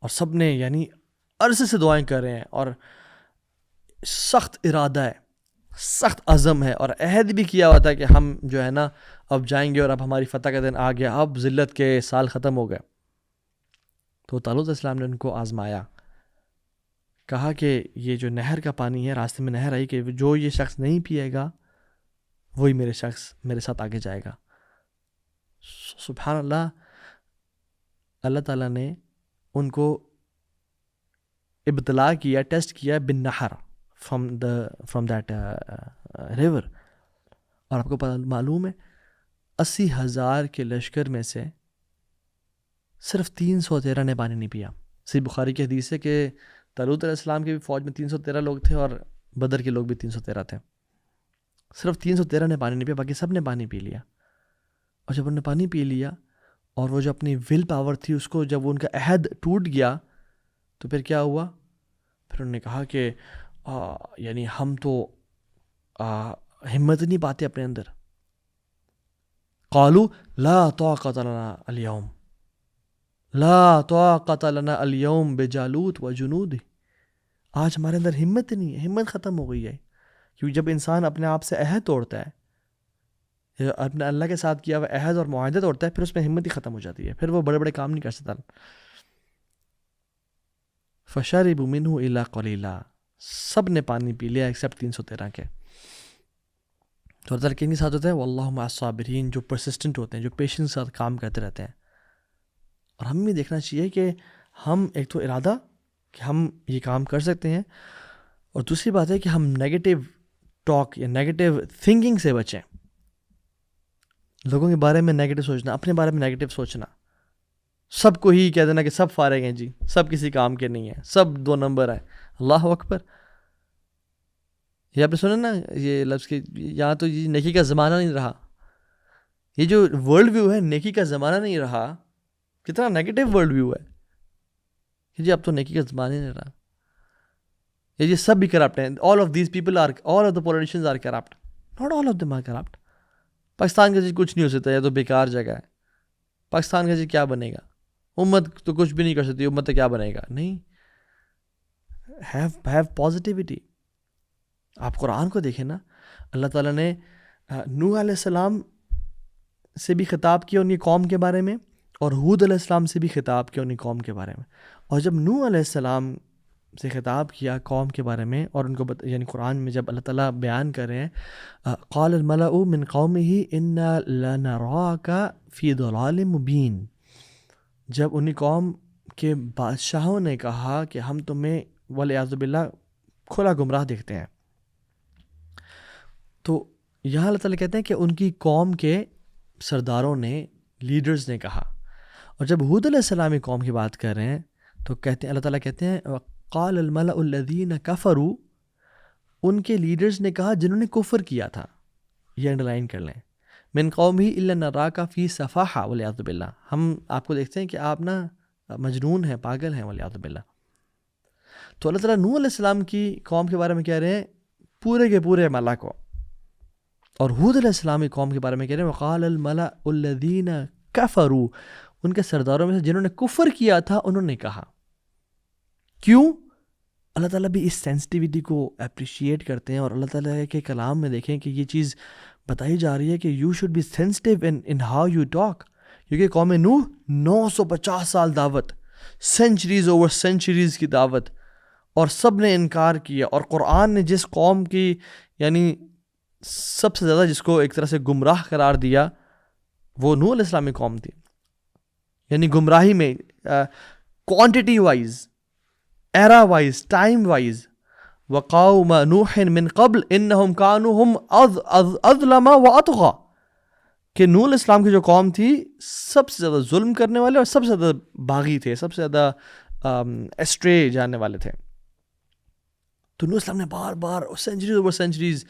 اور سب نے یعنی عرصے سے دعائیں کر رہے ہیں، اور سخت ارادہ ہے، سخت عزم ہے، اور عہد بھی کیا ہوا تھا کہ ہم جو ہے نا اب جائیں گے اور اب ہماری فتح کا دن آ گیا، اب ذلت کے سال ختم ہو گئے. تو طالوت علیہ السلام نے ان کو آزمایا، کہا کہ یہ جو نہر کا پانی ہے، راستے میں نہر آئی کہ جو یہ شخص نہیں پیے گا وہی میرے ساتھ آگے جائے گا. سبحان اللہ، اللہ تعالیٰ نے ان کو ابتلا کیا، ٹیسٹ کیا بن نہر فرام دیٹ ریور. اور آپ کو معلوم ہے 80,000 کے لشکر میں سے صرف 313 نے پانی نہیں پیا. صحیح بخاری کی حدیث ہے کہ طالوت علیہ السلام کی بھی فوج میں 313 لوگ تھے اور بدر کے لوگ بھی 313 تھے. صرف 313 نے پانی نہیں پیا، باقی سب نے پانی پی لیا. اور جب انہوں نے پانی پی لیا اور وہ جو اپنی ول پاور تھی اس کو جب ان کا عہد ٹوٹ گیا تو پھر کیا ہوا؟ پھر انہوں نے کہا کہ یعنی ہم تو ہمت نہیں پاتے اپنے اندر. قالوا لا طاقت لنا اليوم، لا طاقت لنا اليوم بجالوت وجنودہ. آج ہمارے اندر ہمت نہیں ہے، ہمت ختم ہو گئی ہے. کیونکہ جب انسان اپنے آپ سے عہد توڑتا ہے، اپنے اللہ کے ساتھ کیا ہوا عہد اور معاہدہ توڑتا ہے، پھر اس میں ہمت ہی ختم ہو جاتی ہے، پھر وہ بڑے بڑے کام نہیں کر سکتا. فشربوا منہ الا قلیلا، سب نے پانی پی لیا ایکسیپٹ 313 کے. تو اللہ کے ساتھ ہوتا ہے واللہ مع الصابرین، جو پرسسٹنٹ ہوتے ہیں، جو پیشنس کے ساتھ کام کرتے رہتے ہیں. اور ہمیں بھی دیکھنا چاہیے کہ ہم ایک تو ارادہ کہ ہم یہ کام کر سکتے ہیں، اور دوسری بات ہے کہ ہم نیگیٹو ٹاک یا نیگیٹو تھنکنگ سے بچیں. لوگوں کے بارے میں نیگیٹو سوچنا، اپنے بارے میں نیگیٹو سوچنا، سب کو ہی کہہ دینا کہ سب فارغ ہیں جی، سب کسی کام کے نہیں ہیں، سب 2 نمبر ہیں. اللہ اکبر. یہ آپ نے سنا نا یہ لفظ کہ یہاں تو یہ نیکی کا زمانہ نہیں رہا. یہ جو ورلڈ ویو ہے نیکی کا زمانہ نہیں رہا، کتنا نیگیٹو ورلڈ ویو ہے کہ جی اب تو نیکی کا زمانہ نہیں رہا. یہ سب بھی کرپٹ ہیں. all of these people are, all of the politicians are corrupt. not all of them are corrupt. Pakistan کا جی کچھ نہیں ہو سکتا، یہ تو بیکار جگہ ہے. پاکستان کا جی کیا بنے گا؟ امت تو کچھ بھی نہیں کر سکتی، امت تو کیا بنے گا؟ نہیں. have positivity. آپ قرآن کو دیکھیں نا، اللہ تعالیٰ نے نوح علیہ السلام سے بھی خطاب کیا ان کی قوم کے بارے میں، اور ہود علیہ السلام سے بھی خطاب کیا ان کی قوم کے بارے میں. اور جب نوح علیہ السلام سے خطاب کیا قوم کے بارے میں، اور ان کو یعنی قرآن میں جب اللہ تعالیٰ بیان کر رہے ہیں قال الملأ من قومه انا لنراك فی ضلال مبین، جب انہی قوم کے بادشاہوں نے کہا کہ ہم تمہیں والعیاذ باللہ کھلا گمراہ دیکھتے ہیں. تو یہاں اللہ تعالیٰ کہتے ہیں کہ ان کی قوم کے سرداروں نے، لیڈرز نے کہا. اور جب ہود علیہ السلام کی قوم کی بات کر رہے ہیں تو کہتے ہیں، اللہ تعالیٰ کہتے ہیں قال الملأ الذین کفروا، ان کے لیڈرز نے کہا جنہوں نے کفر کیا تھا. یہ انڈرلائن کر لیں، من قومہ الا نراک فی صفاحہ والعیاذ باللہ، ہم آپ کو دیکھتے ہیں کہ آپ نا مجنون ہیں، پاگل ہیں والعیاذ باللہ. تو اللہ تعالیٰ نوح علیہ السلام کی قوم کے بارے میں کہہ رہے ہیں پورے کے پورے ملا کو، اور ہود علیہ السلام کی قوم کے بارے میں کہہ رہے ہیں وقال الملأ الذین کفروا، ان کے سرداروں میں سے جنہوں نے کفر کیا تھا انہوں نے کہا. کیوں؟ اللہ تعالیٰ بھی اس سینسٹیوٹی کو اپریشیٹ کرتے ہیں، اور اللہ تعالیٰ کے کلام میں دیکھیں کہ یہ چیز بتائی جا رہی ہے کہ you should be sensitive in how you talk. کیونکہ قوم نوح 950 سال دعوت، سینچریز اوور سینچریز کی دعوت، اور سب نے انکار کیا. اور قرآن نے جس قوم کی یعنی سب سے زیادہ جس کو ایک طرح سے گمراہ قرار دیا وہ نوح علیہ السلام کی قوم تھی. یعنی گمراہی میں کوانٹٹی وائز، ایرا وائز، ٹائم وائز. وقوم نوح من قبل انہم کانوا ہم اظلم واطغى، کہ نوح علیہ السلام کی جو قوم تھی سب سے زیادہ ظلم کرنے والے اور سب سے زیادہ باغی تھے، سب سے زیادہ اسٹرے جانے والے تھے. تو نوح علیہ السلام نے بار بار سینچریز اوور سینچریز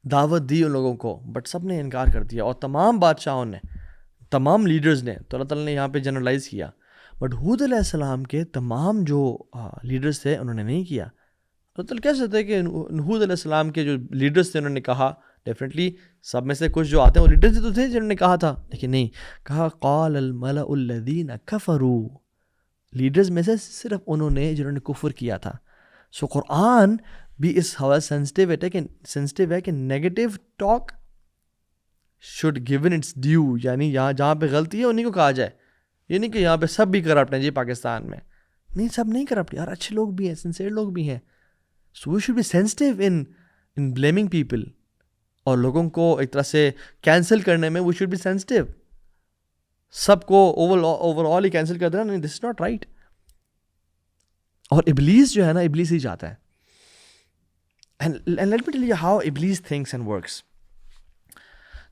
دعوت دی ان لوگوں کو، بٹ سب نے انکار کر دیا، اور تمام بادشاہوں نے، تمام لیڈرز نے. تو اللہ تعالیٰ نے یہاں پہ جنرلائز کیا. بٹ ہود علیہ السلام کے تمام جو لیڈرز تھے انہوں نے نہیں کیا. اللہ تعالیٰ کہہ سکتے ہیں کہ ہود علیہ السلام کے جو لیڈرز تھے انہوں نے کہا، ڈیفینیٹلی سب میں سے کچھ جو آتے ہیں وہ لیڈرز تو تھے جنہوں نے کہا تھا، لیکن نہیں کہا قال الملأ الذین کفروا، لیڈرز میں سے صرف انہوں نے جنہوں نے کفر کیا تھا. سو قرآن بھی اس حوالے سینسٹیو ہے کہ negative talk should given its due, یعنی یہاں جہاں پہ غلطی ہے انہیں کو کہا جائے. یہ نہیں کہ یہاں پہ سب بھی کرپٹ ہیں جی پاکستان میں، نہیں سب نہیں کرپٹ یار، اچھے لوگ بھی ہیں، سنسیئر لوگ بھی ہیں. So we should be sensitive in blaming people, اور لوگوں کو ایک طرح سے کینسل کرنے میں وی شوڈ بی سینسٹیو. سب کو اوور آل ہی کینسل کر دینا، نہیں، دس از ناٹ رائٹ. اور ابلیس جو ہے نا، ابلیس ہی چاہتا ہے. And let me tell you how Iblis thinks and works.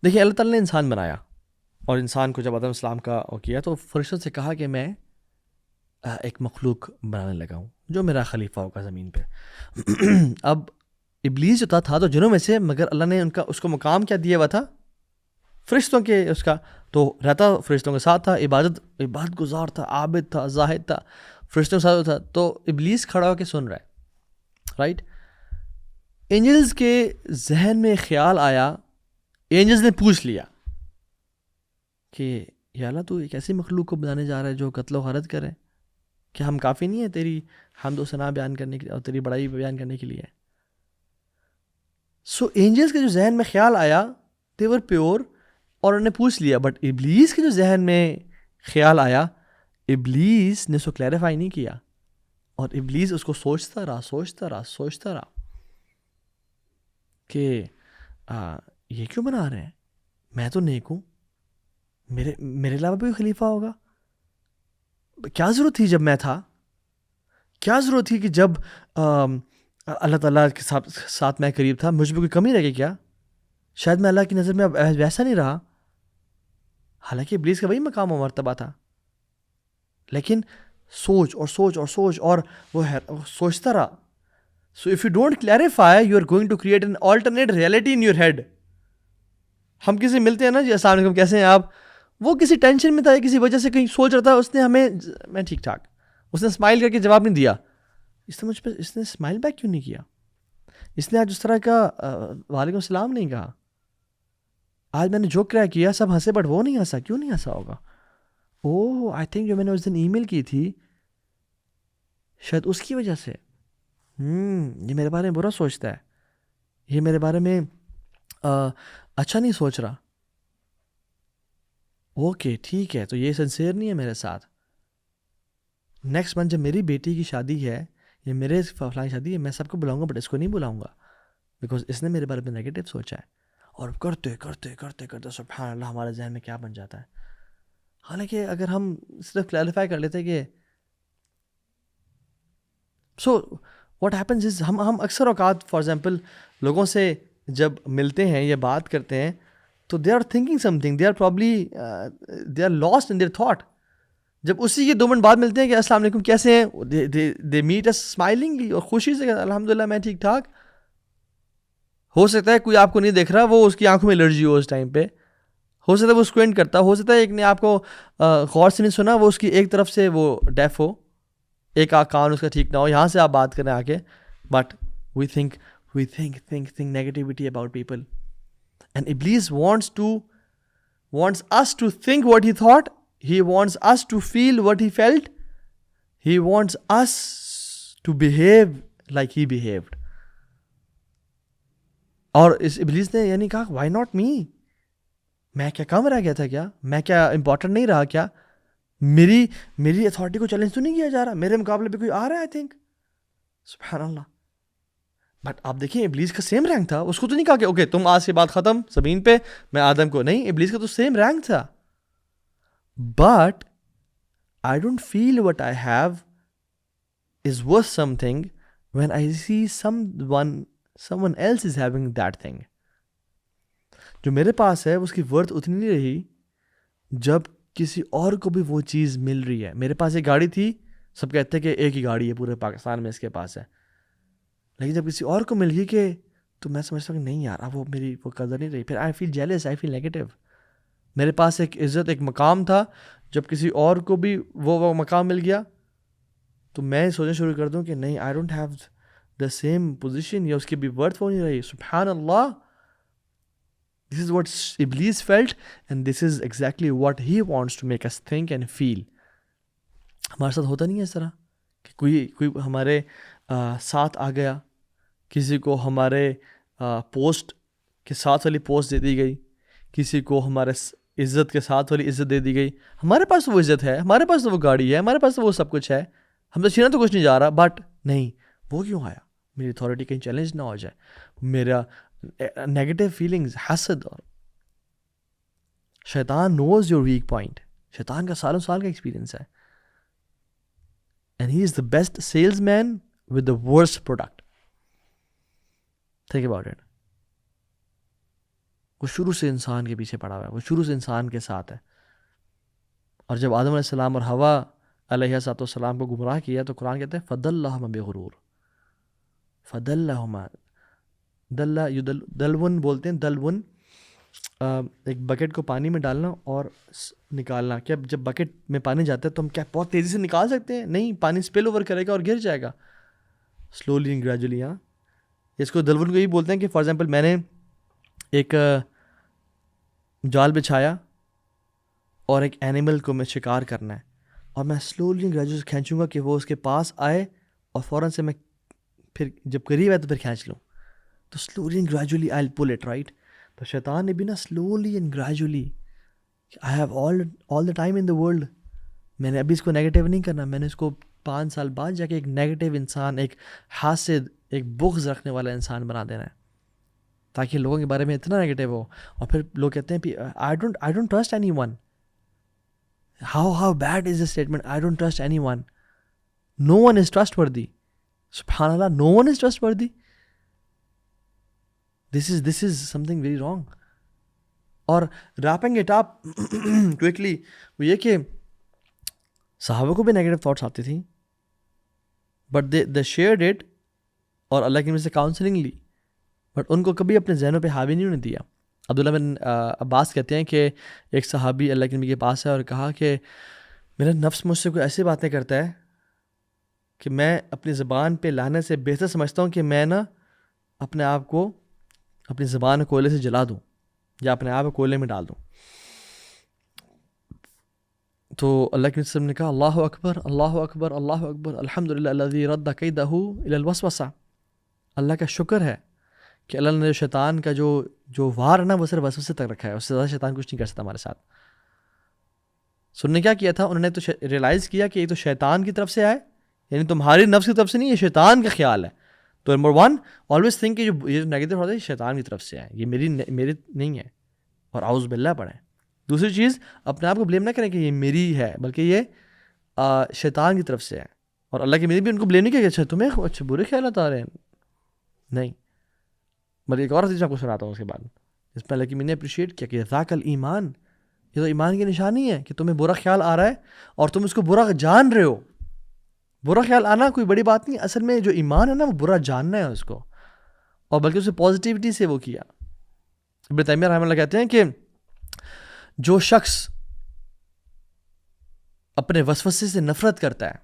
دیکھیے اللہ تعالیٰ نے انسان بنایا، اور انسان کو جب آدم السلام کا وہ کیا تو فرشتوں سے کہا کہ میں ایک مخلوق بنانے لگا ہوں جو میرا خلیفہ ہوگا زمین پہ. اب ابلیس جو تھا تو جنوں میں سے، مگر اللہ نے اس کو مقام کیا دیا ہوا تھا؟ فرشتوں کے، اس کا تو رہتا فرشتوں کے ساتھ تھا، عبادت گزار تھا، عابد تھا، زاہد تھا، فرشتوں کے ساتھ تھا. تو ابلیس کھڑا ہو کے سن رہا ہے، رائٹ. اینجلز کے ذہن میں خیال آیا، اینجلز نے پوچھ لیا کہ یا اللہ تو ایک ایسی مخلوق کو بنانے جا رہا ہے جو قتل و غارت کرے، کیا ہم کافی نہیں ہیں تیری حمد و ثنا بیان کرنے کے لیے اور تیری بڑائی بیان کرنے کے لیے؟ سو اینجلز کے جو ذہن میں خیال آیا they were پیور، اور انہوں نے پوچھ لیا. بٹ ابلیس کے جو ذہن میں خیال آیا، ابلیس نے اس کو کلیریفائی نہیں کیا، اور ابلیس اس کو سوچتا رہا کہ یہ کیوں بنا رہے ہیں، میں تو نیک ہوں، میرے علاوہ بھی خلیفہ ہوگا، کیا ضرورت تھی جب میں تھا، کیا ضرورت تھی کہ جب اللہ تعالیٰ کے ساتھ میں قریب تھا مجھ میں کوئی کمی رہ گئی کیا؟ شاید میں اللہ کی نظر میں اب ویسا نہیں رہا، حالانکہ ابلیس کا وہی مقام و مرتبہ تھا. لیکن سوچ اور وہ سوچتا رہا. So if you don't clarify, you are going to create an alternate reality in your head. ہم کسی ملتے ہیں نا جی، السلام علیکم کیسے ہیں آپ، وہ کسی ٹینشن میں تھا، کسی وجہ سے کہیں سوچ رہا تھا، اس نے ہمیں میں ٹھیک ٹھاک، اس نے اسمائل کر کے جواب نہیں دیا. اس نے مجھ پہ اس نے اسمائل بیک کیوں نہیں کیا؟ اس نے آج اس طرح کا وعلیکم السلام نہیں کہا. آج میں نے جو کیا سب ہنسے، بٹ وہ نہیں ہنسا، کیوں نہیں ہنسا ہوگا؟ اوہ آئی تھنک جو میں نے اس دن ای میل کی تھی شاید اس کی وجہ سے، یہ میرے بارے میں برا سوچتا ہے، یہ میرے بارے میں اچھا نہیں سوچ رہا، اوکے ٹھیک ہے، تو یہ سنسیئر نہیں ہے میرے ساتھ. نیکسٹ منتھ جب میری بیٹی کی شادی ہے یا میرے فلاں شادی ہے، میں سب کو بلاؤں گا بٹ اس کو نہیں بلاؤں گا بیکاز اس نے میرے بارے میں نیگیٹو سوچا ہے. اور کرتے کرتے کرتے کرتے سبحان اللہ ہمارے ذہن میں کیا بن جاتا ہے. حالانکہ اگر ہم صرف کلیریفائی کر لیتے کہ سو واٹ ہیپنز از، ہم اکثر اوقات فار ایگزامپل لوگوں سے جب ملتے ہیں یا بات کرتے ہیں تو they are thinking something, they are probably they are lost in their thought. جب اسی کے 2 منٹ بعد ملتے ہیں کہ السلام علیکم کیسے ہیں، دے میٹ اس اسمائلنگلی اور خوشی سے، الحمد للہ میں ٹھیک ٹھاک. ہو سکتا ہے کوئی آپ کو نہیں دیکھ رہا، وہ اس کی آنکھوں میں الرجی ہو اس ٹائم پہ، ہو سکتا ہے وہ اسکوینٹ کرتا، ہو سکتا ہے ایک نے آپ کو غور سے نہیں سنا، وہ اس کی ایک طرف سے وہ ڈیف ہو، ایک کان اس کا ٹھیک نہ ہو، یہاں سے آپ بات کریں آ کے. But we think negativity about people and ابلیس wants us to think what he thought, he wants us to feel what he felt, he wants us to behave like he behaved. اور اس ابلیس نے یعنی کہا why not me، میں کیا کم رہ گیا تھا کیا، میں کیا امپورٹنٹ نہیں رہا کیا، میری اتھارٹی کو چیلنج تو نہیں کیا جا رہا، میرے مقابلے پہ کوئی آ رہا ہے. آئی تھنک سبحان اللہ. بٹ آپ دیکھیں ابلیس کا سیم رینک تھا، اس کو تو نہیں کہا کہ اوکے تم آج سے بات ختم زمین پہ، میں آدم کو نہیں، ابلیس کا تو سیم رینک تھا. But I don't feel what I have is worth something when I see someone else is having that thing. جو میرے پاس ہے اس کی ورتھ اتنی نہیں رہی جب کسی اور کو بھی وہ چیز مل رہی ہے. میرے پاس ایک گاڑی تھی، سب کہتے ہیں کہ ایک ہی گاڑی ہے پورے پاکستان میں اس کے پاس ہے، لیکن جب کسی اور کو مل گئی کہ تو میں سمجھتا ہوں کہ نہیں یار اب وہ میری وہ قدر نہیں رہی. پھر آئی فیل جیلس، آئی فیل نیگیٹو. میرے پاس ایک عزت، ایک مقام تھا، جب کسی اور کو بھی وہ مقام مل گیا تو میں سوچنا شروع کر دوں کہ نہیں I don't have the same position, یا اس کی بھی ورتھ وہ نہیں رہی. سبحان اللہ. This is what Iblis felt and this is exactly what he wants to make us think and feel. ہمارے ساتھ ہوتا نہیں ہے اس طرح کہ کوئی ہمارے ساتھ آ گیا، کسی کو ہمارے پوسٹ کے ساتھ والی پوسٹ دے دی گئی، کسی کو ہمارے عزت کے ساتھ والی عزت دے دی گئی. ہمارے پاس تو وہ عزت ہے، ہمارے پاس تو وہ گاڑی ہے، ہمارے پاس تو وہ سب کچھ ہے، ہم تو چھینا تو کچھ نہیں جا رہا. بٹ نہیں، وہ کیوں آیا؟ میری اتھارٹی کہیں چیلنج نہ ہو جائے، میرا نیگیٹو فیلنگز، حسد. اور شیطان نوز یور ویک پوائنٹ. شیطان کا سالوں سال کا ایکسپیرینس ہے. And he is the best salesman with the worst product. Think about it. وہ شروع سے انسان کے پیچھے پڑا ہوا ہے، وہ شروع سے انسان کے ساتھ ہے. اور جب آدم علیہ السلام اور حوا علیہ السلام کو گمراہ کیا تو قرآن کہتے ہیں فَضَلَّهُمَا بِغُرُورٍ. فَضَلَّهُمَا دلون بولتے ہیں. دلون ایک بکٹ کو پانی میں ڈالنا اور نکالنا. کیا جب بکٹ میں پانی جاتا ہے تو ہم کیا بہت تیزی سے نکال سکتے ہیں؟ نہیں، پانی اسپل اوور کرے گا اور گر جائے گا سلولی اینڈ گریجولی. ہاں، اس کو دلون کو یہی بولتے ہیں کہ فار ایگزامپل میں نے ایک جال بچھایا اور ایک اینیمل کو میں شکار کرنا ہے، اور میں سلولی اینڈ گریجولی کھینچوں گا کہ وہ اس کے پاس آئے اور فوراً سے میں پھر جب قریب ہے تو پھر کھینچ لوں. تو slowly and gradually I will pull it right. تو شیطان نے بھی نا slowly and gradually, I have all the time in the world, میں نے ابھی اس کو نیگیٹیو نہیں کرنا، میں نے اس کو 5 سال بعد جا کے ایک نیگیٹیو انسان، ایک حاسد، ایک بغض رکھنے والا انسان بنا دینا ہے، تاکہ لوگوں کے بارے میں اتنا نیگیٹیو ہو. اور پھر لوگ کہتے ہیں I don't trust anyone. How bad is a statement, I don't trust anyone. No one is trustworthy. سبحان اللہ، no one is trustworthy. This is something very wrong. اور wrapping it up quickly وہ یہ کہ صحابہ کو بھی negative thoughts آتی تھیں بٹ they shared it اور اللہ کی وجہ سے کاؤنسلنگ لی، بٹ ان کو کبھی اپنے ذہنوں پہ حاوی نہیں ہونے دیا. عبداللہ بن عباس کہتے ہیں کہ ایک صحابی اللہ کے نبی کے پاس ہے اور کہا کہ میرا نفس مجھ سے کوئی ایسی باتیں کرتا ہے کہ میں اپنی زبان پہ لانے سے بہتر سمجھتا ہوں کہ میں نا اپنے آپ کو اپنی زبان کوئلے سے جلا دوں یا اپنے آپ کو کوئلے میں ڈال دوں. تو اللہ کے وسلم نے کہا اللہ اکبر اللہ اکبر اللہ اکبر الحمد للہ الذی رد کیدہ الی الوسوسہ. اللہ کا شکر ہے کہ اللہ نے شیطان کا جو وار ہے نا وہ صرف وسوسے تک رکھا ہے، اس سے زیادہ شیطان کچھ نہیں کر سکتا ہمارے ساتھ. سننے کیا کیا تھا انہوں نے تو ریئلائز کیا کہ یہ تو شیطان کی طرف سے آئے، یعنی تمہاری نفس کی طرف سے نہیں، یہ شیطان کا خیال ہے. تو نمبر 1 آلویز تھنک کہ یہ جو نیگیٹو ہوتا ہے یہ شیطان کی طرف سے آئے، یہ میری نہیں ہے، اور اعوذ باللہ پڑھیں. دوسری چیز، اپنے آپ کو بلیم نہ کریں کہ یہ میری ہے، بلکہ یہ شیطان کی طرف سے ہے. اور اللہ کی میری بھی ان کو بلیم نہیں کیا کہ اچھا تمہیں اچھا برے خیالات آ رہے ہیں، نہیں. بلکہ ایک اور چیز میں آپ کو سناتا ہوں اس کے بعد، اس پہ اللہ کی میں نے اپریشیٹ کیا کہ ذاک الایمان، یہ تو ایمان کی نشانی ہے کہ تمہیں برا خیال آ رہا ہے اور تم اس کو برا جان رہے ہو. برا خیال آنا کوئی بڑی بات نہیں، اصل میں جو ایمان ہے نا وہ برا جاننا ہے اس کو، اور بلکہ اسے پازیٹیوٹی سے وہ کیا. ابن تیمیہ رحمہ اللہ کہتے ہیں کہ جو شخص اپنے وسوسے سے نفرت کرتا ہے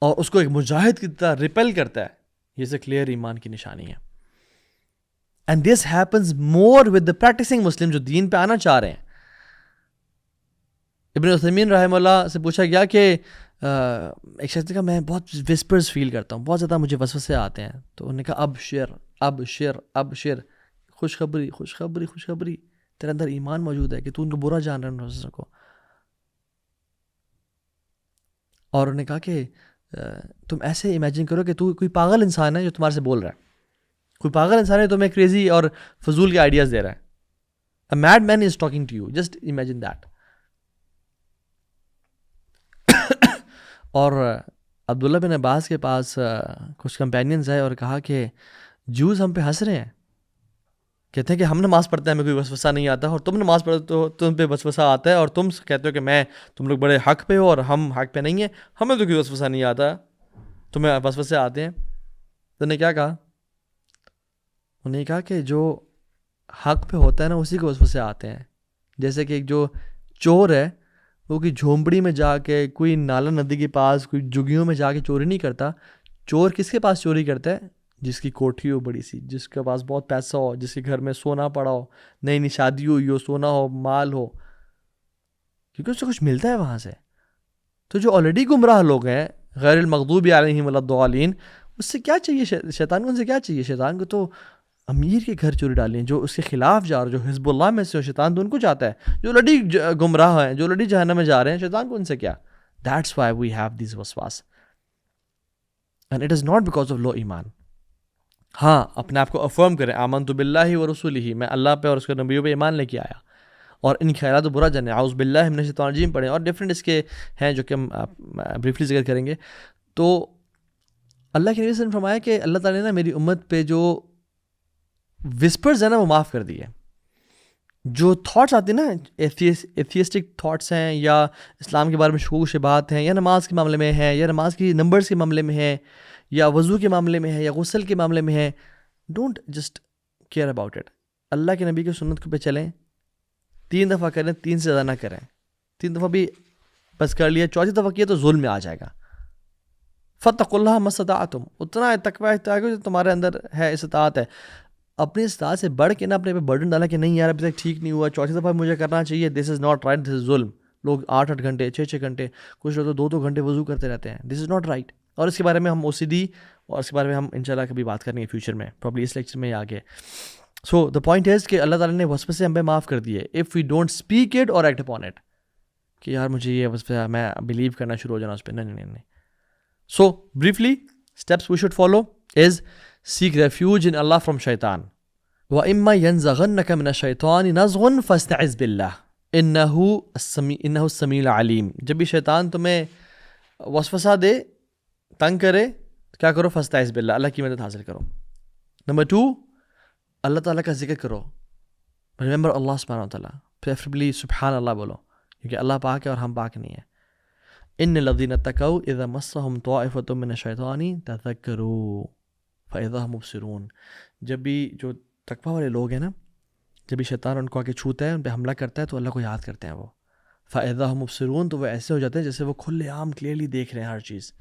اور اس کو ایک مجاہد کی طرح ریپیل کرتا ہے، یہ سے کلیئر ایمان کی نشانی ہے. And this happens more with the practicing Muslim, جو دین پہ آنا چاہ رہے ہیں. ابن عثیمین رحمہ اللہ سے پوچھا گیا کہ ایک شخص نے کہا میں بہت وسپرز فیل کرتا ہوں، بہت زیادہ مجھے وسوسے آتے ہیں. تو انہوں نے کہا ابشر، خوشخبری، تیرے اندر ایمان موجود ہے کہ تو ان کو برا جان رہا ہے وسوسوں کو. اور انہوں نے کہا کہ تم ایسے امیجن کرو کہ تو کوئی پاگل انسان ہے جو تمہارے سے بول رہا ہے، کوئی پاگل انسان ہے تمہیں کریزی اور فضول کے آئیڈیاز دے رہا ہے. A mad man is talking to you, just imagine that. اور عبداللہ بن عباس کے پاس کچھ کمپینینز آئے اور کہا کہ جوز ہم پہ ہنس رہے ہیں، کہتے ہیں کہ ہم نماز پڑھتے ہیں ہمیں کوئی وسوسہ نہیں آتا، اور تم نماز پڑھتے ہو تم پہ وسوسہ آتا ہے، اور تم کہتے ہو کہ تم لوگ بڑے حق پہ ہو اور ہم حق پہ نہیں ہیں، ہمیں تو کوئی وسوسہ نہیں آتا، تمہیں وسوسے آتے ہیں. تو نے کیا کہا؟ انہوں نے کہا کہ جو حق پہ ہوتا ہے نا اسی کو وسوسے آتے ہیں. جیسے کہ ایک جو چور ہے وہ کوئی جھونپڑی میں جا کے، کوئی نالا ندی کے پاس، کوئی جگیوں میں جا کے چوری نہیں کرتا. چور کس کے پاس چوری کرتا ہے؟ جس کی کوٹھی ہو بڑی سی، جس کے پاس بہت پیسہ ہو، جس کے گھر میں سونا پڑا ہو، نئی نئی شادی ہوئی ہو، سونا ہو، مال ہو، کیونکہ اس سے کچھ ملتا ہے وہاں سے. تو جو آلریڈی گمراہ لوگ ہیں غیر المغضوب علیہم ولا الضالین، اس سے کیا چاہیے شیطان کو؟ ان سے کیا چاہیے؟ شیطان کو تو امیر کے گھر چوری ڈالیں، جو اس کے خلاف جا رہے، جو حزب اللہ میں سے ہو، شیطان تو ان کو چاہتا ہے. جو آلریڈی گمراہ ہیں، جو آلریڈی جہنم میں جا رہے ہیں، شیطان کو ان سے کیا؟ That's why we have these وسواس and it is not because of low ایمان. ہاں، اپنے آپ کو افرم کریں، آمنت باللہ ورسولہ، میں اللہ پہ اور اس کے نبیوں پہ ایمان لے کے آیا، اور ان خیالات و برا جانے، اعوذ باللہ من الشیطان الرجیم پڑھیں. اور ڈفرینٹ اس کے ہیں جو کہ ہم بریفلی ذکر کریں گے. تو اللہ کے نبی صلی اللہ علیہ وسلم نے فرمایا کہ اللہ تعالیٰ نے میری امت پہ جو وسپرز ہیں نا وہ معاف کر دیے. جو تھاٹس آتے ہیں نا، ایتھیسٹک تھاٹس ہیں، یا اسلام کے بارے میں شکوک و شبہات ہیں، یا نماز کے معاملے میں ہیں، یا نماز کی نمبرز کے معاملے میں ہیں، یا وضو کے معاملے میں ہے، یا غسل کے معاملے میں ہے، don't just care about it. اللہ کے نبی کی سنت پہ چلیں، 3 دفعہ کریں، 3 سے زیادہ نہ کریں. 3 دفعہ بھی بس کر لیا، 4تھی دفعہ کیا تو ظلم میں آ جائے گا. فاتقوا اللہ ما استطعتم، اتنا تقوی اختیار کرو جو تمہارے اندر ہے، استطاعت ہے. اپنی استطاعت سے بڑھ کے نہ اپنے پہ برڈن ڈالا کہ نہیں یار ابھی تک ٹھیک نہیں ہوا، 4تھی دفعہ مجھے کرنا چاہیے، دس از ناٹ رائٹ، دس از ظلم. لوگ 8 گھنٹے 6 گھنٹے، کچھ لوگ تو 2 گھنٹے وضو کرتے رہتے ہیں، دس از ناٹ رائٹ. اور اس کے بارے میں ہم OCD اور اس کے بارے میں ہم انشاءاللہ کبھی بات کریں گے فیوچر میں، پرابلی اس لیکچر میں آگے. سو دا پوائنٹ از کہ اللہ تعالیٰ نے وسوسے ہم پہ معاف کر دیے if we don't speak it or act upon it, کہ یار مجھے یہ وسوسہ، میں بلیو کرنا شروع ہو جانا اس پہ. نہیں. So briefly steps we should follow is seek refuge in Allah from شیطان، وَإِمَّا يَنزَغَنَّكَ مِنَ الشَّيْطَانِ نَزْغٌ فَاسْتَعِذْ بِاللَّهِ إِنَّهُ السَّمِيعُ الْعَلِيمُ. جب بھی شیطان تمہیں وسوسہ دے، تنگ کرے، کیا کرو؟ فاستعذ باللہ، اللہ کی مدد حاصل کرو. نمبر 2، اللہ تعالیٰ کا ذکر کرو، ریمبر اللہ سبحانہ وتعالیٰ، پریفریبلی سبحان اللہ بولو، کیونکہ اللہ پاک ہے اور ہم پاک نہیں ہیں. ان الذین اتقوا اذا مسهم طائفۃ من الشیطان تذکروا فاذا هم مبصرون. جب بھی جو تقویٰ والے لوگ ہیں نا، جب بھی شیطان ان کو آ کے چھوتا ہے، ان پہ حملہ کرتا ہے، تو اللہ کو یاد کرتے ہیں وہ. فاذا هم مبصرون، تو وہ ایسے ہو جاتے ہیں جیسے وہ کھلے عام کلیئرلی دیکھ رہے ہیں ہر چیز.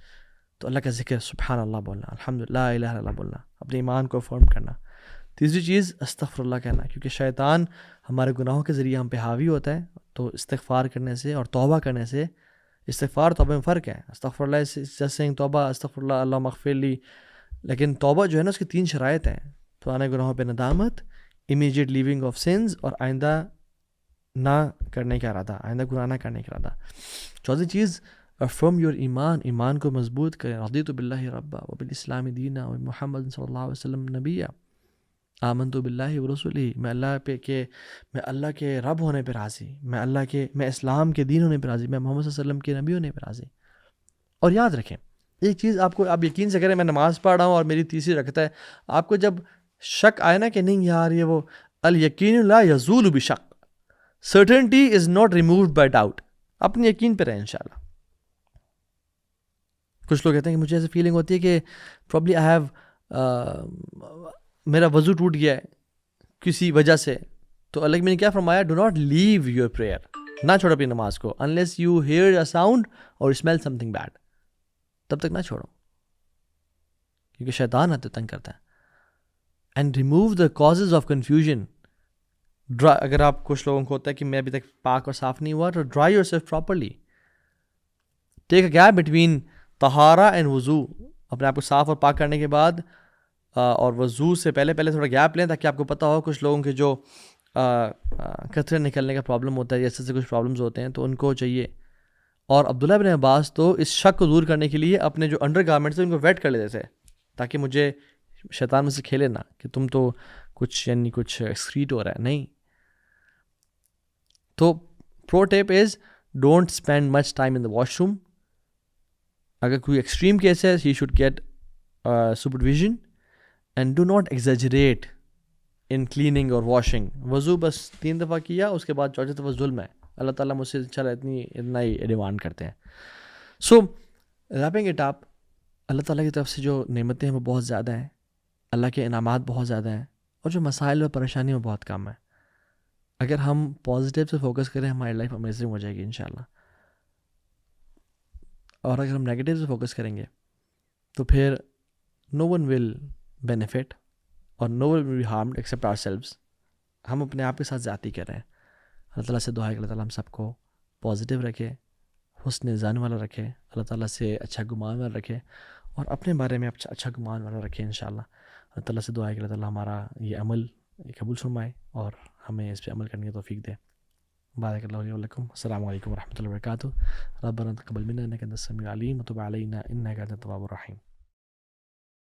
تو اللہ کا ذکر، سبحان اللہ بولنا، الحمدللہ، لا الہ الا اللہ بولنا، اپنے ایمان کو افرم کرنا. تیسری چیز استغفر اللہ کہنا، کیونکہ شیطان ہمارے گناہوں کے ذریعے ہم پہ حاوی ہوتا ہے. تو استغفار کرنے سے اور توبہ کرنے سے، استغفار توبہ میں فرق ہے. استغفر اللہ سے توبہ، استغفر اللہ، اللہم اغفر لی، لیکن توبہ جو ہے نا اس کی 3 شرائط ہیں. پرانے گناہوں پہ ندامت, امیجیٹ لیونگ آف سنز, اور آئندہ نہ کرنے کا ارادہ, آئندہ گناہ نہ کرنے کا ارادہ. چوتھی چیز افرم یور ایمان, ایمان کو مضبوط کریں. رضیت باللہ ربا وبالاسلام دینا ومحمد صلی اللہ علیہ وسلم نبیہ, آمنت باللہ ورسولہ, میں اللہ کے رب ہونے پہ راضی, میں اسلام کے دین ہونے پہ راضی, میں محمد صلی اللہ علیہ وسلم کے نبی ہونے پہ راضی. اور یاد رکھیں ایک چیز, آپ یقین سے کریں, میں نماز پڑھ رہا ہوں اور میری تیسری رکعت ہے, آپ کو جب شک آئے نا کہ نہیں یار یہ وہ, الیقین لا یزول بشک, certainty is not removed by doubt, اپنے یقین پہ رہیں انشاءاللہ. کچھ لوگ کہتے ہیں کہ مجھے ایسی فیلنگ ہوتی ہے کہ پرابلی آئی ہیو, میرا وضو ٹوٹ گیا ہے کسی وجہ سے, تو اللہ میں نے کیا فرمایا, do not leave your prayer, نہ چھوڑو اپنی نماز کو, unless you hear a sound or smell something bad, تب تک نہ چھوڑو, کیونکہ شیطان آتے تنگ کرتا ہے. And remove the causes of confusion. اگر آپ کچھ لوگوں کو ہوتا ہے کہ میں ابھی تک پاک اور صاف نہیں ہوا, تو dry yourself properly, take a gap between طہارہ اینڈ وضو, اپنے آپ کو صاف اور پاک کرنے کے بعد اور وضو سے پہلے تھوڑا گیپ لیں, تاکہ آپ کو پتہ ہو. کچھ لوگوں کے جو قطرے نکلنے کا پرابلم ہوتا ہے, جیسے کچھ پرابلمز ہوتے ہیں, تو ان کو چاہیے. اور عبداللہ بن عباس تو اس شک کو دور کرنے کے لیے اپنے جو انڈر گارمنٹس ہیں ان کو ویٹ کر لیتے تھے, تاکہ مجھے شیطان میں سے کھیلے نہ کہ تم تو کچھ ایکسکریٹ ہو رہا ہے, نہیں. تو pro tip is don't spend much time in the washroom. اگر کوئی ایکسٹریم کیس ہے, he should get supervision, and do not exaggerate in cleaning اور واشنگ. وضو بس 3 دفعہ کیا, اس کے بعد 4 دفعہ ظلم ہے. اللہ تعالیٰ مجھ سے چلا اتنا ہی ڈیمانڈ کرتے ہیں. سو ریپنگ اٹ اپ, اللہ تعالیٰ کی طرف سے جو نعمتیں ہیں وہ بہت زیادہ ہیں, اللہ کے انعامات بہت زیادہ ہیں, اور جو مسائل اور پریشانی وہ بہت کم ہیں. اگر ہم پازیٹیو سے فوکس کریں, ہماری لائف امیزنگ ہو جائے گی انشاءاللہ. اور اگر ہم نیگیٹیو سے فوکس کریں گے تو پھر نو ون ول بینیفٹ اور no one will be harmed except ourselves. ہم اپنے آپ کے ساتھ زیادتی کر رہے ہیں. اللہ تعالیٰ سے دعا ہے کہ اللہ تعالیٰ ہم سب کو پازیٹیو رکھے, حسن ظن والا رکھے, اللہ تعالیٰ سے اچھا گمان والا رکھے, اور اپنے بارے میں اچھا گمان والا رکھے انشاءاللہ. اللہ تعالیٰ سے دعا ہے کہ اللہ تعالیٰ ہمارا یہ عمل قبول فرمائے اور ہمیں اس پہ عمل کرنے کی توفیق دے. بارک اللہ علیہ ولکم. السلام علیکم ورحمۃ اللہ وبرکاتہ. ربنا تقبل منا انک انت السمیع العلیم وتب علینا انک انت التواب الرحیم.